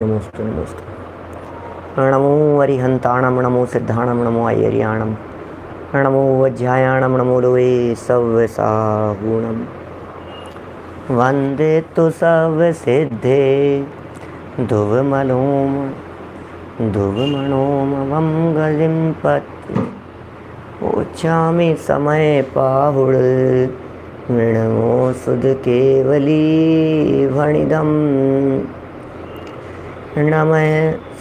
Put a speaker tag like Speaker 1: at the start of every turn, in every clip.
Speaker 1: नमोस्तु नमोस्तु। नमो अरिहंताणं नमो सिद्धाणं नमो ऐर्याणं नमो वज्रायाणं नमो लोवे सव्यसागुणं वन्दे तु सव्यसिद्धे धुवमनोमं गलिं पत्ति उच्चामि समय पाहुड मृणमो सुध केवली भणिदम् नमः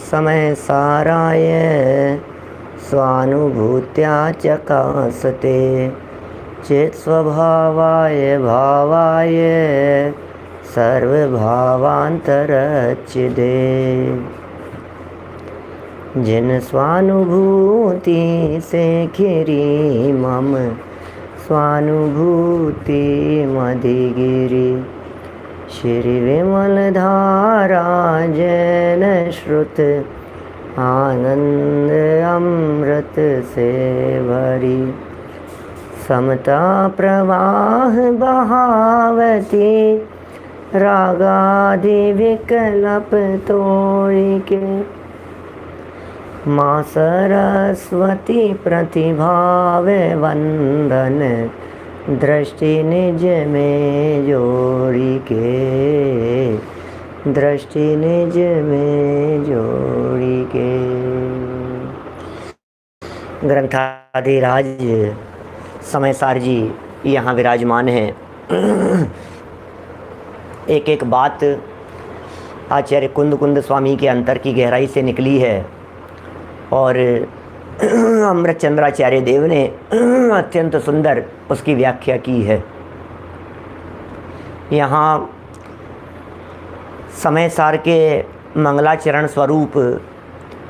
Speaker 1: समय साराय स्वानुभूत्या चकासते चेत स्वभावाय भावाय सर्वभावांतरच्चिदे जिन स्वानुभूति से खिरी मम स्वानुभूति मधिगिरी श्री विमल धारा जैन श्रुत आनंद अमृत से भरी समता प्रवाह बहावती रागादि विकल्प तोड़ के माँ सरस्वती प्रतिभाव वंदन दृष्टि निज में जोड़ी के दृष्टि निज में जोड़ी के। ग्रंथाधिराज समयसार जी यहाँ विराजमान हैं। एक एक बात आचार्य कुंद स्वामी के अंतर की गहराई से निकली है और अमृत चंद्राचार्य देव ने अत्यंत सुंदर उसकी व्याख्या की है। यहाँ समयसार के मंगलाचरण स्वरूप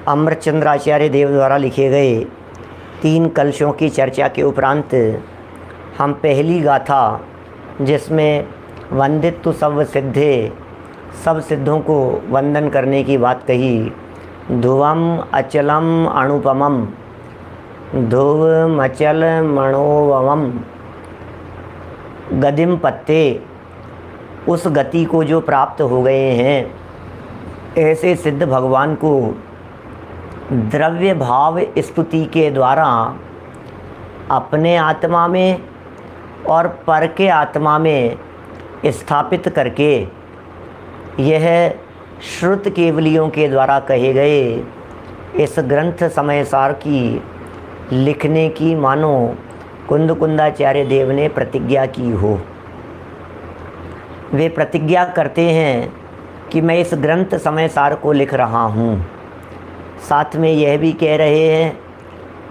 Speaker 1: अमृत चंद्राचार्य देव द्वारा लिखे गए 3 कलशों की चर्चा के उपरांत हम पहली गाथा जिसमें वंदितु सब सिद्धे सब सिद्धों को वंदन करने की बात कही, ध्रुवम अचलम अनुपमम ध्रुव अचल मणोवम गदिम पत्ते, उस गति को जो प्राप्त हो गए हैं ऐसे सिद्ध भगवान को द्रव्य भाव स्तुति के द्वारा अपने आत्मा में और पर के आत्मा में स्थापित करके यह श्रुत केवलियों के द्वारा कहे गए इस ग्रंथ समयसार की लिखने की मानो कुंदाचार्य देव ने प्रतिज्ञा की हो। वे प्रतिज्ञा करते हैं कि मैं इस ग्रंथ समयसार को लिख रहा हूँ। साथ में यह भी कह रहे हैं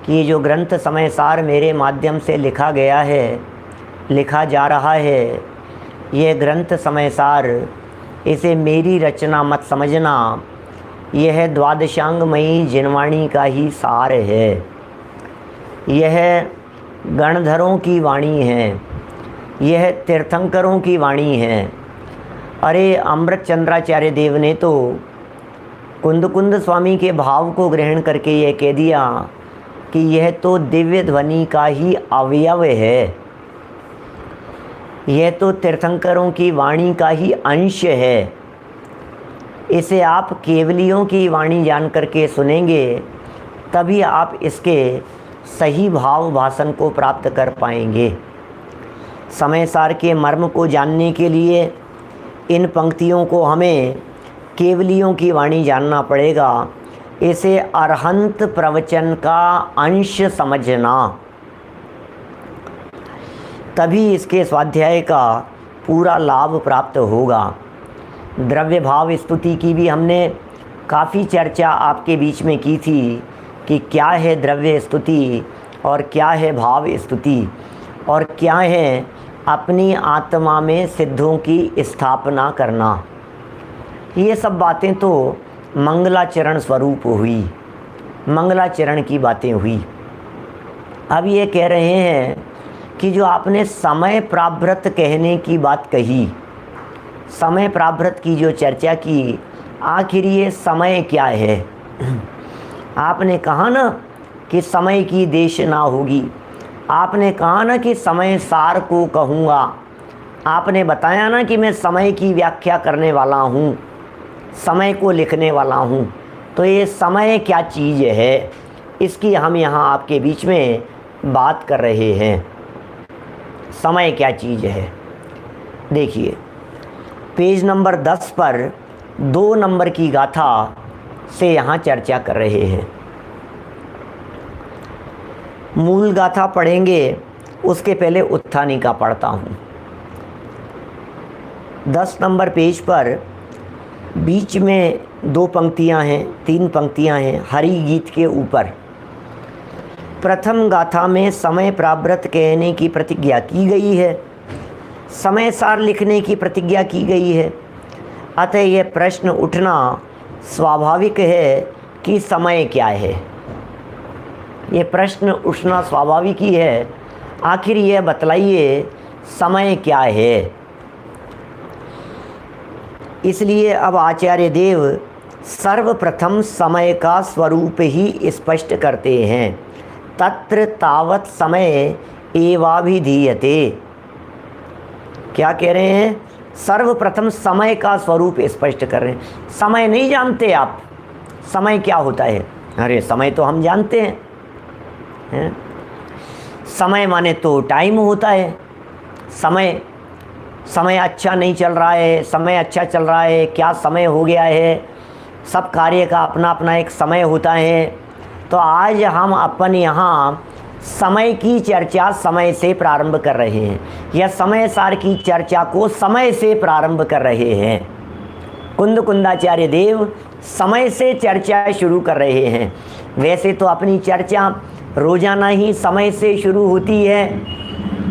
Speaker 1: कि जो ग्रंथ समयसार मेरे माध्यम से लिखा गया है, लिखा जा रहा है, यह ग्रंथ समयसार इसे मेरी रचना मत समझना, यह द्वादशांगमयी जिनवाणी का ही सार है, यह गणधरों की वाणी है, यह तीर्थंकरों की वाणी है। अरे अमृत चंद्राचार्य देव ने तो कुंद स्वामी के भाव को ग्रहण करके यह कह दिया कि यह तो दिव्य ध्वनि का ही अवयव है, यह तो तीर्थंकरों की वाणी का ही अंश है। इसे आप केवलियों की वाणी जान करके सुनेंगे तभी आप इसके सही भाव भाषण को प्राप्त कर पाएंगे। समयसार के मर्म को जानने के लिए इन पंक्तियों को हमें केवलियों की वाणी जानना पड़ेगा। इसे अरहंत प्रवचन का अंश समझना, तभी इसके स्वाध्याय का पूरा लाभ प्राप्त होगा। द्रव्य भाव स्तुति की भी हमने काफ़ी चर्चा आपके बीच में की थी कि क्या है द्रव्य स्तुति और क्या है भाव स्तुति और क्या है अपनी आत्मा में सिद्धों की स्थापना करना। ये सब बातें तो मंगलाचरण स्वरूप हुई, मंगलाचरण की बातें हुई। अब ये कह रहे हैं कि जो आपने समय प्राभृत कहने की बात कही, समय प्राभृत की जो चर्चा की, आखिर ये समय क्या है? आपने कहा ना कि समय की देशना होगी, आपने कहा ना कि समय सार को कहूँगा, आपने बताया ना कि मैं समय की व्याख्या करने वाला हूँ। समय को लिखने वाला हूँ। तो ये समय क्या चीज़ है, इसकी हम यहाँ आपके बीच में बात कर रहे हैं। समय क्या चीज़ है, देखिए पेज नंबर 10 पर 2 नंबर की गाथा से यहाँ चर्चा कर रहे हैं। मूल गाथा पढ़ेंगे, उसके पहले उत्थानिका पढ़ता हूँ। 10 नंबर पेज पर बीच में 2 पंक्तियाँ हैं, 3 पंक्तियाँ हैं हरि गीत के ऊपर। प्रथम गाथा में समय प्राव्रत कहने की प्रतिज्ञा की गई है, समय सार लिखने की प्रतिज्ञा की गई है। अतः यह प्रश्न उठना स्वाभाविक है कि समय क्या है। ये प्रश्न उठना स्वाभाविक ही है, आखिर यह बतलाइए समय क्या है। इसलिए अब आचार्य देव सर्वप्रथम समय का स्वरूप ही स्पष्ट करते हैं। तत्र तावत समय एवाभिधीयते। क्या कह रहे हैं, सर्वप्रथम समय का स्वरूप स्पष्ट कर रहे हैं। समय नहीं जानते आप, समय क्या होता है? अरे समय तो हम जानते हैं, समय माने तो टाइम होता है। समय अच्छा नहीं चल रहा है, समय अच्छा चल रहा है, क्या समय हो गया है, सब कार्य का अपना अपना एक समय होता है। तो आज हम अपन यहाँ समय की चर्चा समय से प्रारंभ कर रहे हैं, या समय सार की चर्चा को समय से प्रारंभ कर रहे हैं। कुंद कुंदाचार्य देव समय से चर्चा शुरू कर रहे हैं। वैसे तो अपनी चर्चा रोजाना ही समय से शुरू होती है,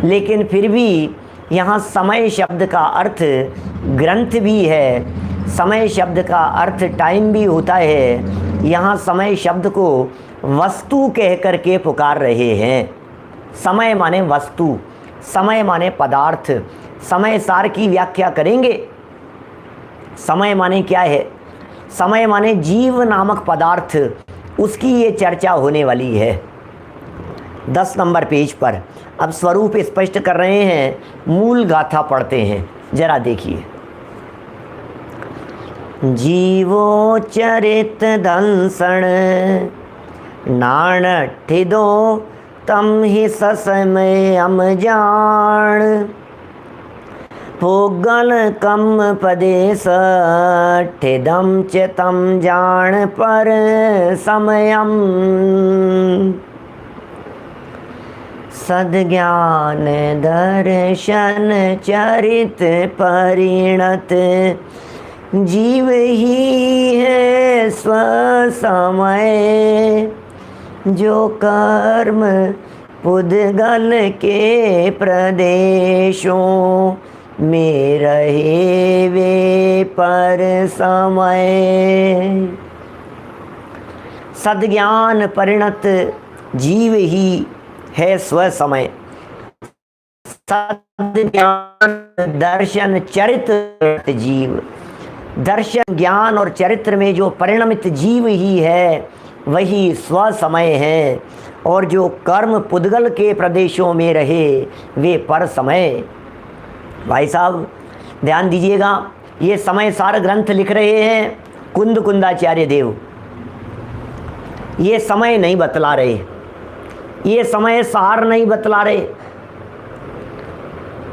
Speaker 1: लेकिन फिर भी यहाँ समय शब्द का अर्थ ग्रंथ भी है, समय शब्द का अर्थ टाइम भी होता है। यहाँ समय शब्द को वस्तु कह करके पुकार रहे हैं। समय माने वस्तु, समय माने पदार्थ। समय सार की व्याख्या करेंगे। समय माने क्या है? समय माने जीव नामक पदार्थ, उसकी ये चर्चा होने वाली है। 10 नंबर पेज पर अब स्वरूप स्पष्ट कर रहे हैं, मूल गाथा पढ़ते हैं, जरा देखिए। जीवो चरित दंसण नाण ठिदो तम ही ससमय अम जान भोगल कम पदेश ठिदम च तम जान पर समयम सद्ज्ञान दर्शन चरित परिणत जीव ही है स्वसमय जो कर्म पुद्गल के प्रदेशों में रहे वे पर समय। सद्ज्ञान परिणत जीव ही है स्वसमय। सद्ज्ञान दर्शन चरित्र जीव, दर्शन ज्ञान और चरित्र में जो परिणमित जीव ही है वही स्वसमय है, और जो कर्म पुद्गल के प्रदेशों में रहे वे पर समय। भाई साहब ध्यान दीजिएगा, ये समय सार ग्रंथ लिख रहे हैं कुंद कुंदाचार्य देव। ये समय नहीं बतला रहे, ये समय सार नहीं बतला रहे।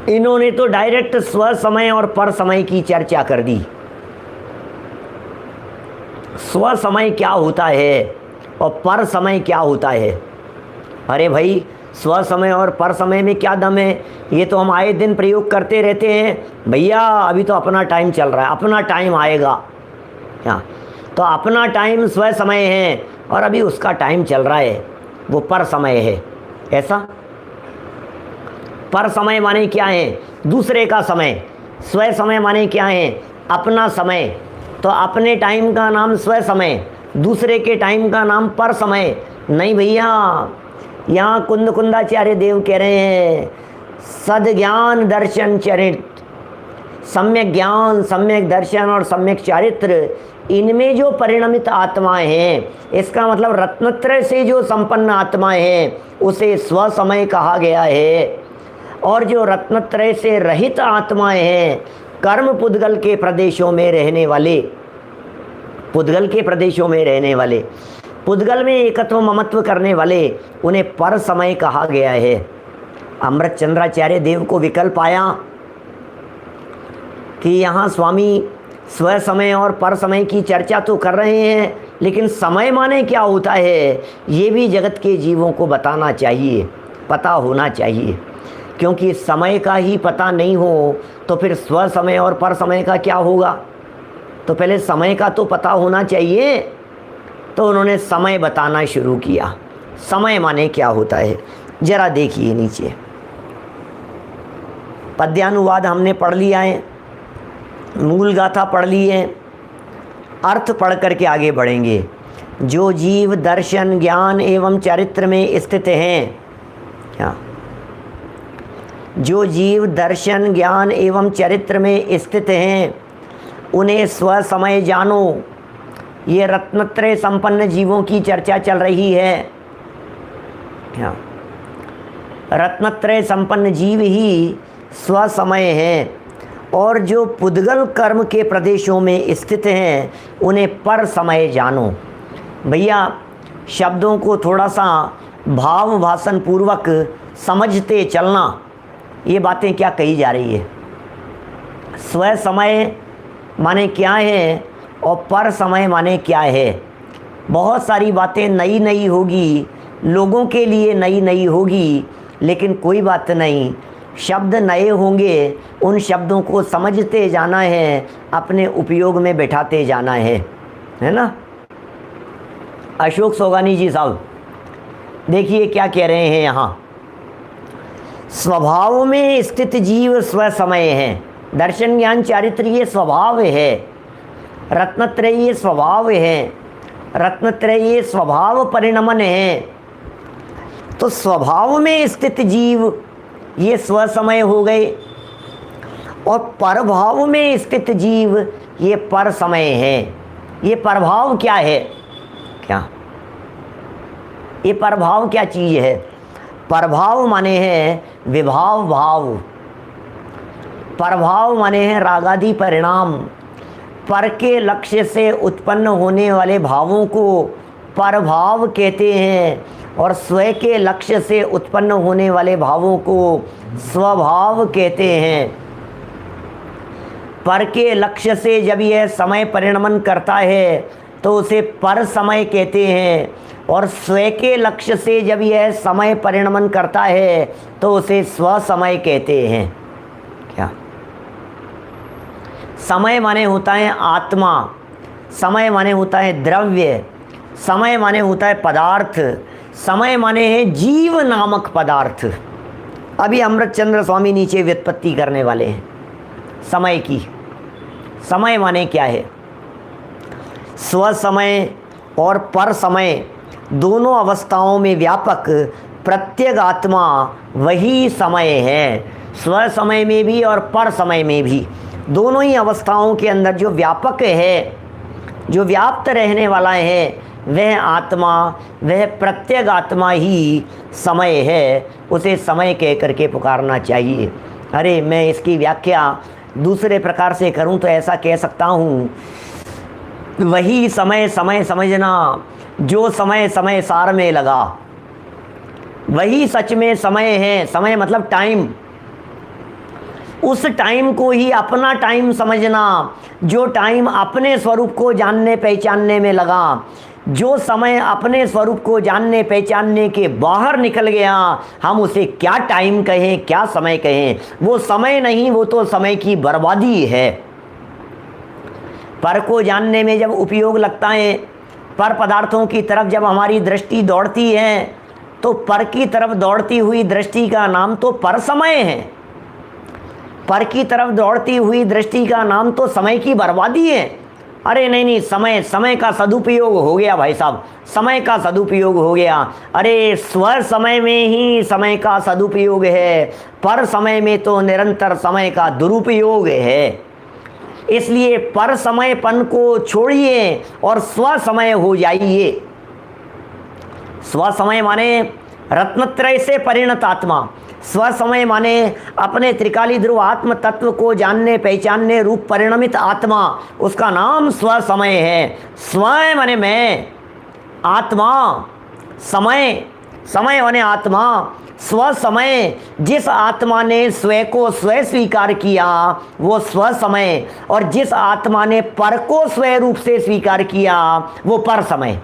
Speaker 1: इन्होंने तो डायरेक्ट स्व समय और पर समय की चर्चा कर दी। स्व समय क्या होता है और पर समय क्या होता है? अरे भाई, स्व समय और पर समय में क्या दम है? ये तो हम आए दिन प्रयोग करते रहते हैं, भैया अभी तो अपना टाइम चल रहा है, अपना टाइम आएगा। हाँ, तो अपना टाइम स्व समय है और अभी उसका टाइम चल रहा है, वो पर समय है। ऐसा पर समय माने क्या है? दूसरे का समय। स्व समय माने क्या है? अपना समय। तो अपने टाइम का नाम स्व समय, दूसरे के टाइम का नाम पर समय नहीं भैया। यहाँ कुंद कुंदाचार्य देव कह रहे हैं सद्ज्ञान दर्शन चरित्र, सम्यक ज्ञान, सम्यक दर्शन और सम्यक चारित्र, इनमें जो परिणमित आत्माएं हैं, इसका मतलब रत्नत्रय से जो संपन्न आत्माएं हैं उसे स्व समय कहा गया है। और जो रत्नत्रय से रहित आत्माएं हैं, कर्म पुद्गल के प्रदेशों में रहने वाले, पुद्गल के प्रदेशों में रहने वाले, पुद्गल में एकत्व ममत्व करने वाले, उन्हें पर समय कहा गया है। अमृत चंद्राचार्य देव को विकल्प आया कि यहाँ स्वामी स्व समय और पर समय की चर्चा तो कर रहे हैं, लेकिन समय माने क्या होता है ये भी जगत के जीवों को बताना चाहिए, पता होना चाहिए। क्योंकि समय का ही पता नहीं हो तो फिर स्व समय और पर समय का क्या होगा। तो पहले समय का तो पता होना चाहिए। तो उन्होंने समय बताना शुरू किया, समय माने क्या होता है। जरा देखिए नीचे, पद्यानुवाद हमने पढ़ लिया है, मूल गाथा पढ़ ली है, अर्थ पढ़ करके आगे बढ़ेंगे। जो जीव दर्शन ज्ञान एवं चरित्र में स्थित हैं, क्या जो जीव दर्शन ज्ञान एवं चरित्र में स्थित हैं उन्हें स्व समय जानो। ये रत्नत्रय संपन्न जीवों की चर्चा चल रही है। क्या रत्नत्रय संपन्न जीव ही स्व समय हैं, और जो पुद्गल कर्म के प्रदेशों में स्थित हैं उन्हें पर समय जानो। भैया शब्दों को थोड़ा सा भाव भाषण पूर्वक समझते चलना, ये बातें क्या कही जा रही है। स्व समय माने क्या है और पर समय माने क्या है। बहुत सारी बातें नई नई होगी, लोगों के लिए नई नई होगी, लेकिन कोई बात नहीं, शब्द नए होंगे, उन शब्दों को समझते जाना है, अपने उपयोग में बैठाते जाना है ना। अशोक सोगानी जी साहब देखिए क्या कह रहे हैं यहाँ। स्वभाव में स्थित जीव स्व समय है, दर्शन ज्ञान चारित्र ये स्वभाव है, रत्नत्रय ये स्वभाव है, रत्नत्रय ये स्वभाव परिणमन है। तो स्वभाव में स्थित जीव ये स्व समय हो गए, और परभाव में स्थित जीव ये पर समय है। ये प्रभाव क्या है, क्या ये प्रभाव क्या चीज़ है। प्रभाव माने है विभाव भाव, प्रभाव माने है रागादि परिणाम। पर के लक्ष्य से उत्पन्न होने वाले भावों को परभाव कहते हैं, और स्व के लक्ष्य से उत्पन्न होने वाले भावों को स्वभाव कहते हैं। पर के लक्ष्य से जब यह समय परिणमन करता है तो उसे पर समय कहते हैं, और स्व के लक्ष्य से जब यह समय परिणमन करता है तो उसे स्व समय कहते हैं। क्या समय माने होता है आत्मा, समय माने होता है द्रव्य, समय माने होता है पदार्थ, समय माने है जीव नामक पदार्थ। अभी अमृतचंद्र स्वामी नीचे व्युत्पत्ति करने वाले हैं समय की। समय माने क्या है। स्व समय और पर समय दोनों अवस्थाओं में व्यापक प्रत्येक आत्मा वही समय है। स्व समय में भी और पर समय में भी, दोनों ही अवस्थाओं के अंदर जो व्यापक है, जो व्याप्त रहने वाला है, वह आत्मा, वह प्रत्येक आत्मा ही समय है। उसे समय कह करके पुकारना चाहिए। अरे मैं इसकी व्याख्या दूसरे प्रकार से करूं तो ऐसा कह सकता हूं, वही समय समय समझना जो समय समय सार में लगा, वही सच में समय है। समय मतलब टाइम, उस टाइम को ही अपना टाइम समझना, जो टाइम अपने स्वरूप को जानने पहचानने में लगा। जो समय अपने स्वरूप को जानने पहचानने के बाहर निकल गया, हम उसे क्या टाइम कहें, क्या समय कहें। वो समय नहीं, वो तो समय की बर्बादी है। पर को जानने में जब उपयोग लगता है, पर पदार्थों की तरफ जब हमारी दृष्टि दौड़ती है, तो पर की तरफ दौड़ती हुई दृष्टि का नाम तो पर समय है। पर की तरफ दौड़ती हुई दृष्टि का नाम तो समय की बर्बादी है। अरे नहीं नहीं, समय, समय का सदुपयोग हो गया भाई साहब, समय का सदुपयोग हो गया। अरे स्व समय में ही समय का सदुपयोग है, पर समय में तो निरंतर समय का दुरुपयोग है। इसलिए पर समयपन को छोड़िए और स्व समय हो जाइए। स्व समय माने रत्नत्रय से परिणत आत्मा, स्व समय माने अपने त्रिकाली ध्रुव आत्म तत्व को जानने पहचानने रूप परिणमित आत्मा, उसका नाम स्व समय है। स्वयं माने मैं, आत्मा, समय, समय माने आत्मा, स्व समय, जिस आत्मा ने स्वयं को स्वयं स्वीकार किया वो स्व समय, और जिस आत्मा ने पर को स्वयं रूप से स्वीकार किया वो पर समय।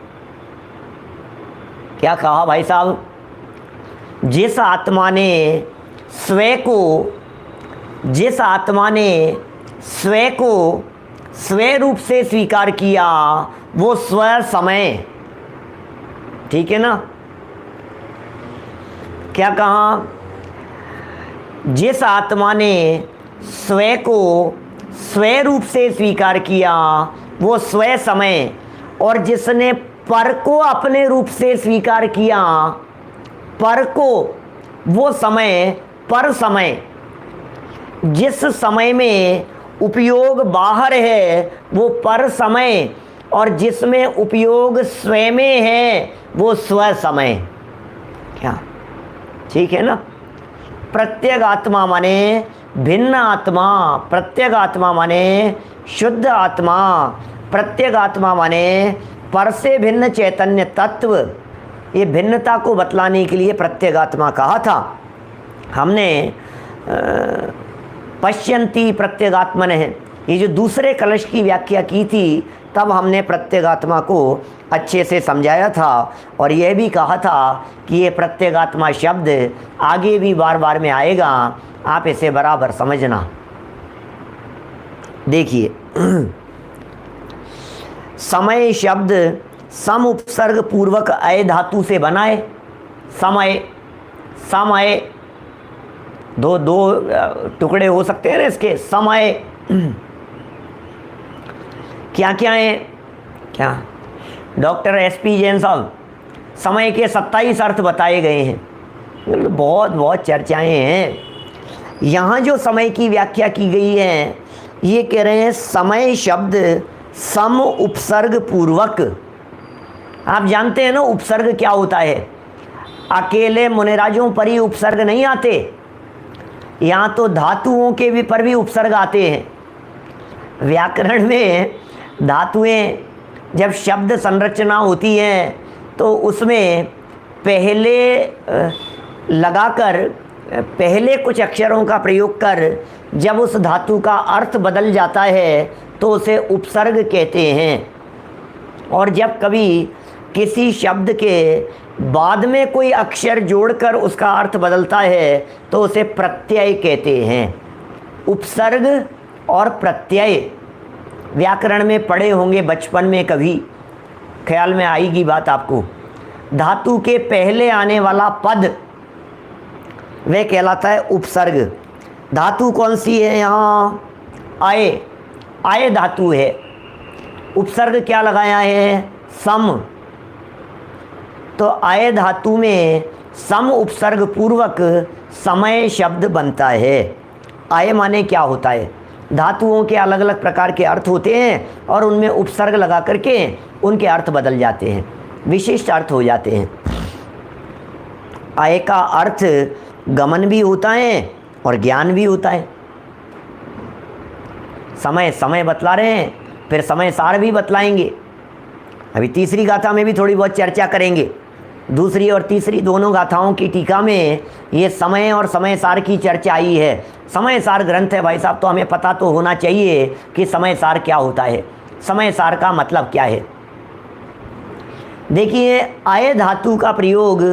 Speaker 1: क्या कहा भाई साहब? जिस आत्मा ने स्वयं को, जिस आत्मा ने स्वयं को स्वयं रूप से स्वीकार किया वो स्व समय। ठीक है ना? क्या कहा? जिस आत्मा ने स्वयं को स्वयं रूप से स्वीकार किया वो स्व समय, और जिसने पर को अपने रूप से स्वीकार किया, पर को, वो समय, पर समय। जिस समय में उपयोग बाहर है वो पर समय, और जिसमें उपयोग स्वयं में है वो स्व समय। क्या ठीक है ना? प्रत्येक आत्मा माने भिन्न आत्मा, प्रत्येक आत्मा माने शुद्ध आत्मा, प्रत्येक आत्मा माने पर से भिन्न चैतन्य तत्व। ये भिन्नता को बतलाने के लिए प्रत्येगात्मा कहा था हमने। पश्यन्ति प्रत्येगात्मन है, ये जो दूसरे कलश की व्याख्या की थी तब हमने प्रत्येगात्मा को अच्छे से समझाया था, और यह भी कहा था कि ये प्रत्येगात्मा शब्द आगे भी बार बार में आएगा, आप इसे बराबर समझना। देखिए समय शब्द सम उपसर्ग पूर्वक अय धातु से बना है। समय, समय, दो टुकड़े हो सकते हैं ना इसके। समय क्या क्या है? क्या डॉक्टर एसपी जैन साहब, समय के 27 अर्थ बताए गए हैं। बहुत बहुत चर्चाएं हैं। यहाँ जो समय की व्याख्या की गई है ये कह रहे हैं समय शब्द सम उपसर्ग पूर्वक। आप जानते हैं ना उपसर्ग क्या होता है? अकेले मुनिराजों पर ही उपसर्ग नहीं आते, यहाँ तो धातुओं के भी पर भी उपसर्ग आते हैं। व्याकरण में धातुएं जब शब्द संरचना होती है तो उसमें पहले लगाकर, पहले कुछ अक्षरों का प्रयोग कर जब उस धातु का अर्थ बदल जाता है तो उसे उपसर्ग कहते हैं। और जब कभी किसी शब्द के बाद में कोई अक्षर जोड़कर उसका अर्थ बदलता है तो उसे प्रत्यय कहते हैं। उपसर्ग और प्रत्यय व्याकरण में पढ़े होंगे बचपन में, कभी ख्याल में आएगी बात आपको। धातु के पहले आने वाला पद वह कहलाता है उपसर्ग। धातु कौन सी है यहाँ? आय, आय धातु है। उपसर्ग क्या लगाया है? सम। तो आय धातु में सम उपसर्ग पूर्वक समय शब्द बनता है। आय माने क्या होता है? धातुओं के अलग अलग प्रकार के अर्थ होते हैं और उनमें उपसर्ग लगा करके उनके अर्थ बदल जाते हैं, विशिष्ट अर्थ हो जाते हैं। आय का अर्थ गमन भी होता है और ज्ञान भी होता है। समय, समय बतला रहे हैं, फिर समय सार भी बतलाएंगे। अभी तीसरी गाथा में भी थोड़ी बहुत चर्चा करेंगे। दूसरी और तीसरी दोनों गाथाओं की टीका में ये समय और समय सार की चर्चा आई है। समय सार ग्रंथ है भाई साहब, तो हमें पता तो होना चाहिए कि समय सार क्या होता है, समय सार का मतलब क्या है। देखिए आय धातु का प्रयोग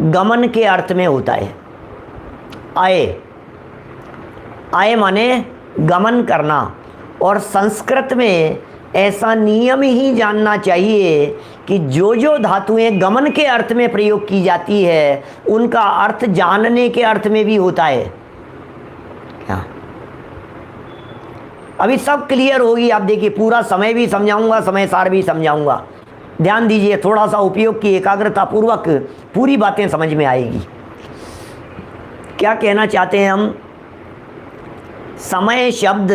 Speaker 1: गमन के अर्थ में होता है। आय, आय माने गमन करना, और संस्कृत में ऐसा नियम ही जानना चाहिए कि जो जो धातुएं गमन के अर्थ में प्रयोग की जाती है उनका अर्थ जानने के अर्थ में भी होता है। क्या अभी सब क्लियर होगी? आप देखिए पूरा समय भी समझाऊंगा, समय सार भी समझाऊंगा। ध्यान दीजिए, थोड़ा सा उपयोग की एकाग्रता पूर्वक पूरी बातें समझ में आएगी। क्या कहना चाहते हैं हम? समय शब्द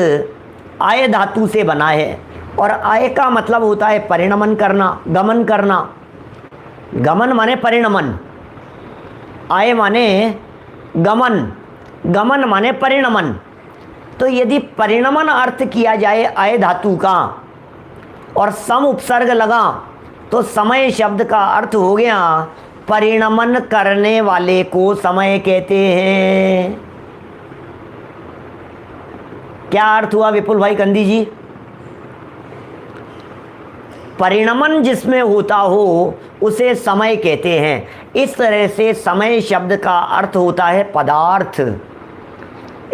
Speaker 1: आय धातु से बना है, और आय का मतलब होता है परिणमन करना, गमन करना। गमन माने परिणमन, आय माने गमन, गमन माने परिणमन। तो यदि परिणमन अर्थ किया जाए आय धातु का और सम उपसर्ग लगा तो समय शब्द का अर्थ हो गया परिणमन करने वाले को समय कहते हैं। क्या अर्थ हुआ विपुल भाई कंदी जी? परिणमन जिसमें होता हो उसे समय कहते हैं। इस तरह से समय शब्द का अर्थ होता है पदार्थ,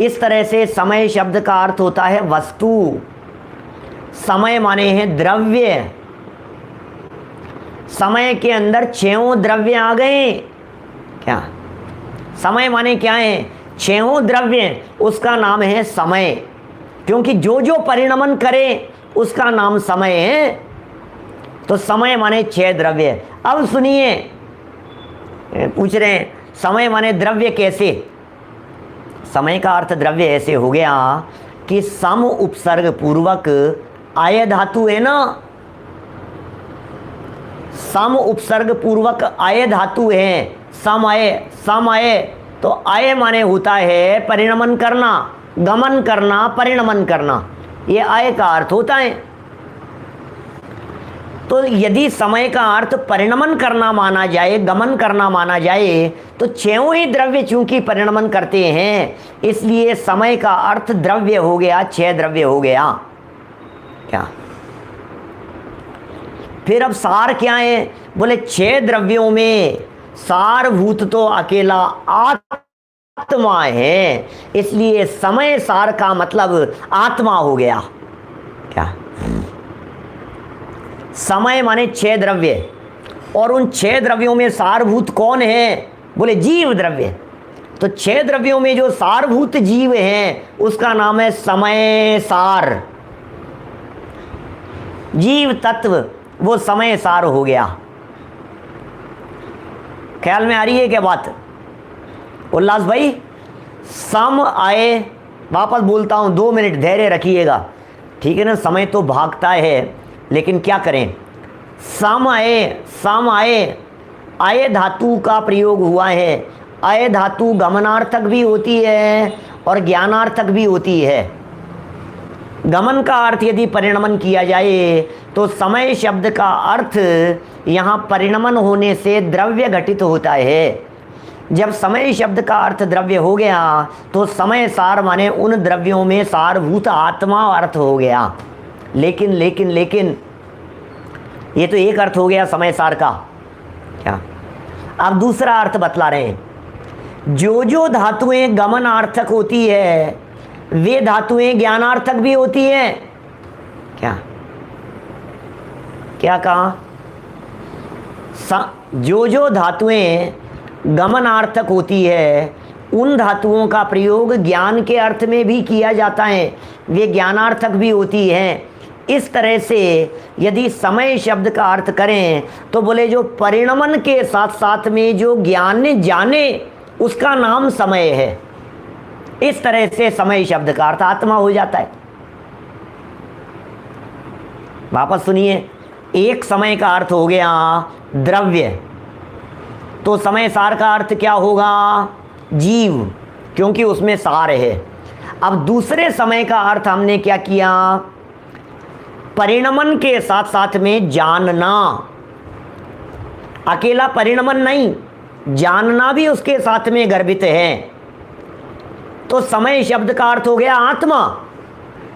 Speaker 1: इस तरह से समय शब्द का अर्थ होता है वस्तु। समय माने हैं द्रव्य, समय के अंदर 6 द्रव्य आ गए। क्या समय माने क्या है? 6 द्रव्य, उसका नाम है समय, क्योंकि जो जो परिणमन करे उसका नाम समय है। तो समय माने 6 द्रव्य। अब सुनिए, पूछ रहे हैं समय माने द्रव्य कैसे? समय का अर्थ द्रव्य ऐसे हो गया कि सम उपसर्ग पूर्वक आय धातु है ना, सम उपसर्ग पूर्वक आय धातु है, सम आय, सम आय। तो आय माने होता है परिणमन करना, गमन करना, परिणमन करना, ये आय का अर्थ होता है। तो यदि समय का अर्थ परिणमन करना माना जाए, गमन करना माना जाए, तो 6 ही द्रव्य चूंकि परिणमन करते हैं, इसलिए समय का अर्थ द्रव्य हो गया, 6 द्रव्य हो गया। क्या फिर अब सार क्या है? बोले 6 द्रव्यों में सारभूत तो अकेला आत्मा है, इसलिए समय सार का मतलब आत्मा हो गया। क्या समय माने 6 द्रव्य, और उन 6 द्रव्यों में सारभूत कौन है? बोले जीव द्रव्य। तो 6 द्रव्यों में जो सारभूत जीव हैं उसका नाम है समय सार। जीव तत्व वो समय सार हो गया। ख्याल में आ रही है क्या बात उल्लास भाई? सम आए, वापस बोलता हूं, 2 मिनट धैर्य रखिएगा, ठीक है ना? समय तो भागता है, लेकिन क्या करें। सम आए, सम आए, आय धातु का प्रयोग हुआ है। आय धातु गमनार्थक भी होती है और ज्ञानार्थक भी होती है। गमन का अर्थ यदि परिणमन किया जाए तो समय शब्द का अर्थ यहाँ परिणमन होने से द्रव्य घटित होता है। जब समय शब्द का अर्थ द्रव्य हो गया तो समय सार माने उन द्रव्यों में सारभूत आत्मा अर्थ हो गया। लेकिन लेकिन लेकिन ये तो एक अर्थ हो गया समय सार का। क्या अब दूसरा अर्थ बतला रहे हैं। जो जो धातुएं गमनार्थक होती है वे धातुएं ज्ञानार्थक भी होती है। क्या क्या कहा? जो जो धातुएं गमनार्थक होती है उन धातुओं का प्रयोग ज्ञान के अर्थ में भी किया जाता है, वे ज्ञानार्थक भी होती हैं। इस तरह से यदि समय शब्द का अर्थ करें तो बोले जो परिणमन के साथ साथ में जो ज्ञान जाने उसका नाम समय है। इस तरह से समय शब्द का अर्थ आत्मा हो जाता है। वापस सुनिए, एक समय का अर्थ हो गया द्रव्य, तो समय सार का अर्थ क्या होगा? जीव, क्योंकि उसमें सार है। अब दूसरे समय का अर्थ हमने क्या किया? परिणमन के साथ साथ में जानना। अकेला परिणमन नहीं, जानना भी उसके साथ में गर्भित है। तो समय शब्द का अर्थ हो गया आत्मा,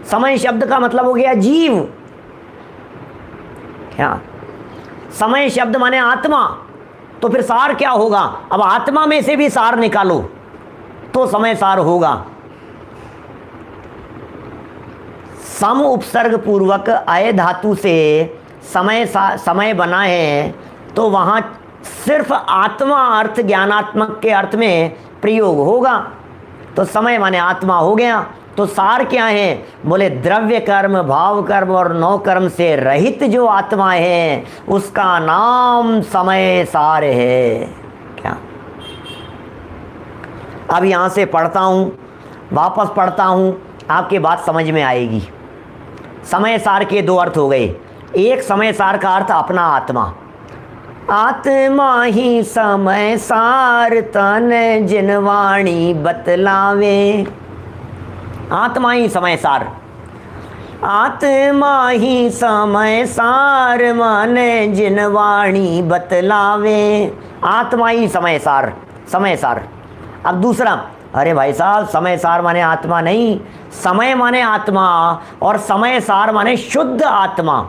Speaker 1: समय शब्द का मतलब हो गया जीव। क्या समय शब्द माने आत्मा, तो फिर सार क्या होगा? अब आत्मा में से भी सार निकालो तो समय सार होगा। सम उपसर्ग पूर्वक आय धातु से समय बना है, तो वहाँ सिर्फ आत्मा अर्थ ज्ञानात्मक के अर्थ में प्रयोग होगा। तो समय माने आत्मा हो गया। तो सार क्या है? बोले द्रव्य कर्म, भाव कर्म और नौ कर्म से रहित जो आत्मा है उसका नाम समय सार है। क्या अब यहाँ से पढ़ता हूँ, वापस पढ़ता हूँ, आपके बात समझ में आएगी। समय सार के 2 अर्थ हो गए। एक समय सार का अर्थ अपना आत्मा, आत्मा ही समय सार तन जिनवाणी बतलावे। आत्मा ही समय सार, आत्मा ही समय सार मन जिनवाणी बतलावे। आत्मा ही समय सार, समय सार। अब दूसरा, अरे भाई साहब समय सार माने आत्मा नहीं, समय माने आत्मा और समय सार माने शुद्ध आत्मा।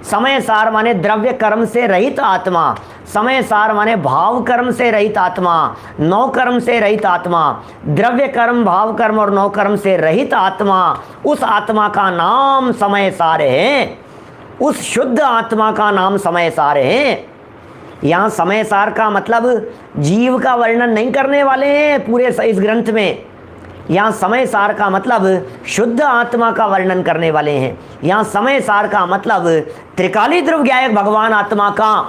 Speaker 1: समय सार माने द्रव्य कर्म से रहित आत्मा, समय सार माने भाव कर्म से रहित आत्मा, नौ कर्म से रहित आत्मा, द्रव्य कर्म भाव कर्म और नौ कर्म से रहित आत्मा। उस आत्मा का नाम समय सार है, उस शुद्ध आत्मा का नाम समय सार है। यहाँ समय सार का मतलब जीव का वर्णन नहीं करने वाले हैं पूरे इस ग्रंथ में। यहाँ समय सार का मतलब शुद्ध आत्मा का वर्णन करने वाले हैं। यहाँ समय सार का मतलब त्रिकाली ध्रुव ज्ञायक भगवान आत्मा का,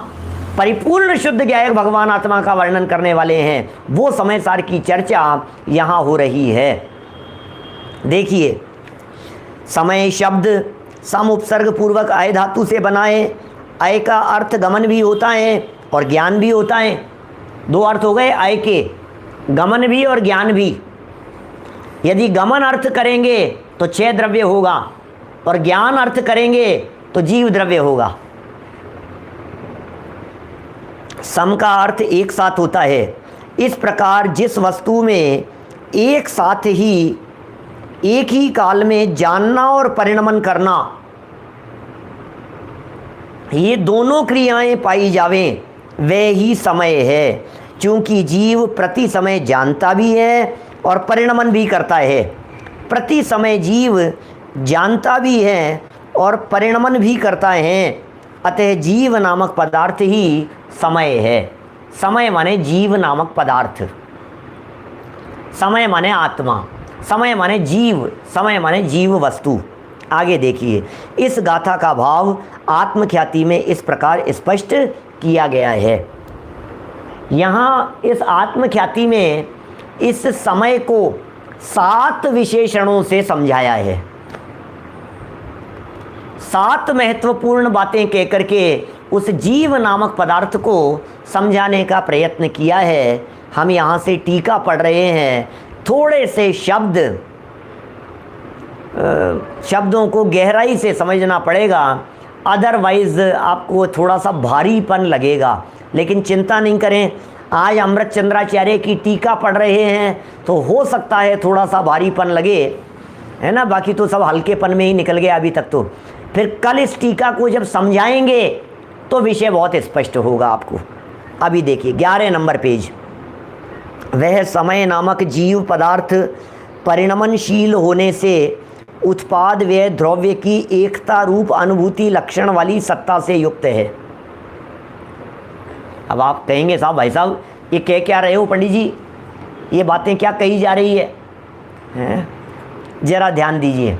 Speaker 1: परिपूर्ण शुद्ध ज्ञायक भगवान आत्मा का वर्णन करने वाले हैं। वो समय सार की चर्चा यहाँ हो रही है। देखिए, समय शब्द सम उपसर्ग पूर्वक अय धातु से बनाए। अय का अर्थ गमन भी होता है और ज्ञान भी होता है। दो अर्थ हो गए अय के, गमन भी और ज्ञान भी। यदि गमन अर्थ करेंगे तो 6 द्रव्य होगा और ज्ञान अर्थ करेंगे तो जीव द्रव्य होगा। सम का अर्थ एक साथ होता है। इस प्रकार जिस वस्तु में एक साथ ही एक ही काल में जानना और परिणमन करना, ये दोनों क्रियाएं पाई जावें, वह ही समय है। क्योंकि जीव प्रति समय जानता भी है और परिणमन भी करता है। प्रति समय जीव जानता भी है और परिणमन भी करता है। अतः जीव नामक पदार्थ ही समय है। समय माने जीव नामक पदार्थ, समय माने आत्मा, समय माने जीव, समय माने जीव वस्तु। आगे देखिए, इस गाथा का भाव आत्मख्याति में इस प्रकार स्पष्ट किया गया है। यहाँ इस आत्मख्याति में इस समय को 7 विशेषणों से समझाया है। 7 महत्वपूर्ण बातें कह करके उस जीव नामक पदार्थ को समझाने का प्रयत्न किया है। हम यहाँ से टीका पढ़ रहे हैं। थोड़े से शब्दों को गहराई से समझना पड़ेगा, अदरवाइज आपको थोड़ा सा भारीपन लगेगा। लेकिन चिंता नहीं करें, आज अमृत चंद्राचार्य की टीका पढ़ रहे हैं तो हो सकता है थोड़ा सा भारीपन लगे, है ना। बाकी तो सब हल्केपन में ही निकल गया अभी तक तो। फिर कल इस टीका को जब समझाएंगे तो विषय बहुत स्पष्ट होगा आपको। अभी देखिए 11 नंबर पेज। वह समय नामक जीव पदार्थ परिणमनशील होने से उत्पाद व्यय द्रव्य की एकता रूप अनुभूति लक्षण वाली सत्ता से युक्त है। अब आप कहेंगे साहब, भाई साहब ये कह क्या रहे हो पंडित जी, ये बातें क्या कही जा रही है? जरा ध्यान दीजिए,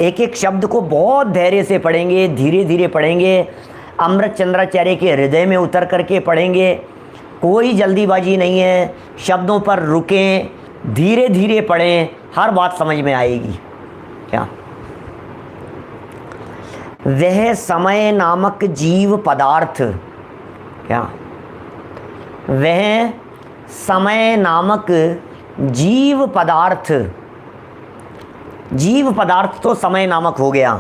Speaker 1: एक एक शब्द को बहुत धैर्य से पढ़ेंगे, धीरे धीरे पढ़ेंगे, अमृत चंद्राचार्य के हृदय में उतर करके पढ़ेंगे। कोई जल्दीबाजी नहीं है, शब्दों पर रुकें, धीरे धीरे पढ़ें, हर बात समझ में आएगी। क्या वह समय नामक जीव पदार्थ, क्या वह समय नामक जीव पदार्थ, जीव पदार्थ तो समय नामक हो गया।